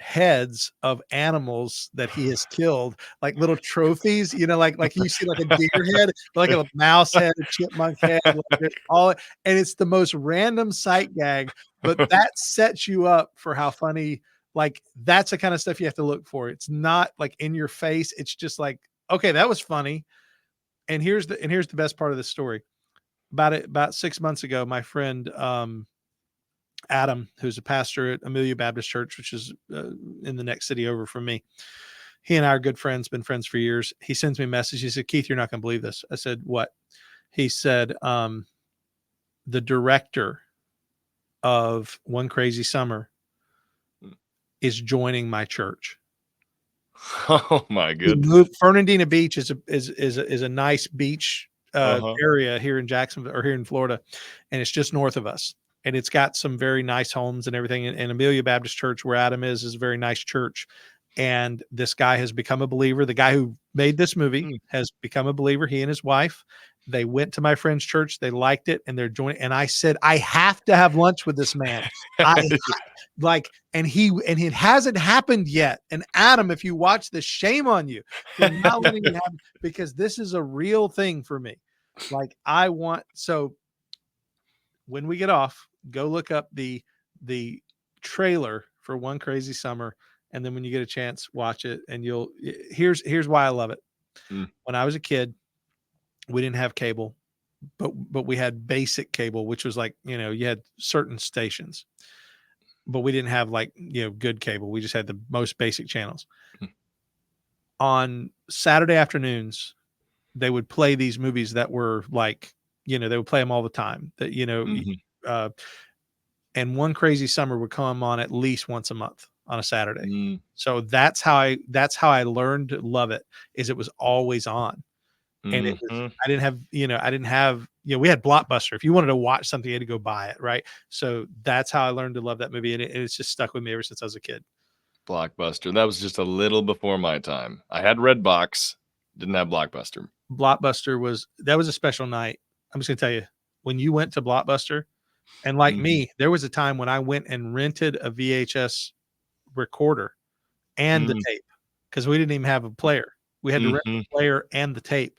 heads of animals that he has killed, like little trophies, like you see like a deer head, like a mouse head, a chipmunk head, and it's the most random sight gag, but that sets you up for how funny, like that's the kind of stuff you have to look for. It's not like in your face. It's just like, okay, that was funny. And here's the best part of the story. About 6 months ago, my friend Adam, who's a pastor at Amelia Baptist Church, which is in the next city over from me, he and I are good friends, been friends for years. He sends me a message. He said, "Keith, you're not going to believe this." I said, "What?" He said, the director of One Crazy Summer is joining my church. Oh my goodness! Fernandina Beach is a nice beach area here in Jacksonville or here in Florida, and it's just north of us, and it's got some very nice homes and everything. And Amelia Baptist Church, where Adam is a very nice church. And this guy has become a believer. The guy who made this movie has become a believer. He and his wife, they went to my friend's church. They liked it, and they're joining. And I said, I have to have lunch with this man. And it hasn't happened yet. And Adam, if you watch this, shame on you for not letting it happen, because this is a real thing for me. Like so when we get off, go look up the trailer for One Crazy Summer. And then when you get a chance, watch it. And here's why I love it. When I was a kid, we didn't have cable, but we had basic cable, which was like, you had certain stations, but we didn't have like, good cable. We just had the most basic channels. On Saturday afternoons, they would play these movies that were like, they would play them all the time that, and One Crazy Summer would come on at least once a month on a Saturday. So that's how I learned to love it, is it was always on. And it was, I didn't have, we had Blockbuster. If you wanted to watch something, you had to go buy it. Right. So that's how I learned to love that movie. And it's just stuck with me ever since I was a kid. Blockbuster. That was just a little before my time. I had Redbox, didn't have Blockbuster. Blockbuster was a special night. I'm just going to tell you, when you went to Blockbuster, and like me, there was a time when I went and rented a VHS recorder and the tape, because we didn't even have a player. We had to rent the player and the tape.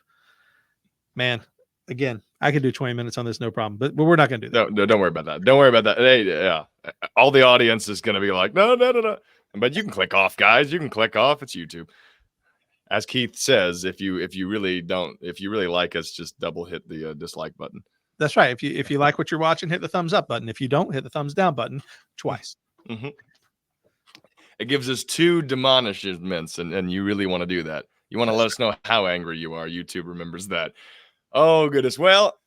Man, again, I could do 20 minutes on this, no problem. But we're not going to do that. No, don't worry about that. Don't worry about that. Hey, yeah, all the audience is going to be like, no. But you can click off, guys. You can click off. It's YouTube. As Keith says, if you really like us, just double hit the dislike button. That's right. If you like what you're watching, hit the thumbs up button. If you don't, hit the thumbs down button twice. It gives us 2 demonishments, and you really want to do that. You want to let us know how angry you are. YouTube remembers that. Oh, goodness. Well,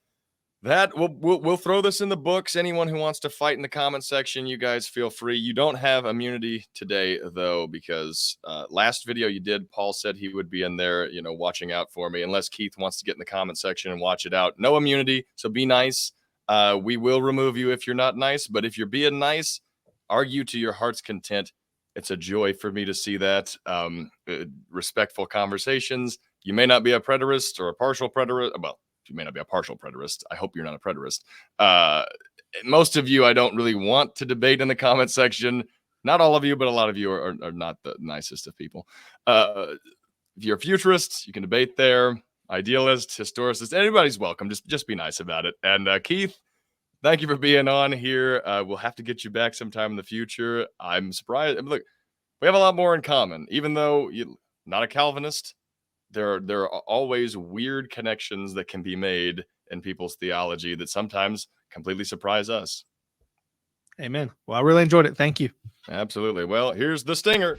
that we'll throw this in the books. Anyone who wants to fight in the comment section, you guys feel free. You don't have immunity today though, because last video you did, Paul said he would be in there, you know, watching out for me, unless Keith wants to get in the comment section and watch it out. No immunity, so be nice. We will remove you if you're not nice, but if you're being nice, argue to your heart's content. It's a joy for me to see that. Respectful conversations. You may not be a preterist or a partial preterist. Well, you may not be a partial preterist. I hope you're not a preterist. Most of you, I don't really want to debate in the comment section. Not all of you, but a lot of you are not the nicest of people. If you're a futurist, you can debate there. Idealist, historicist, anybody's welcome. Just be nice about it. And Keith, thank you for being on here. We'll have to get you back sometime in the future. I'm surprised. I mean, look, we have a lot more in common. Even though you're not a Calvinist, there are always weird connections that can be made in people's theology that sometimes completely surprise us. Amen. Well, I really enjoyed it. Thank you. Absolutely. Well, here's the stinger.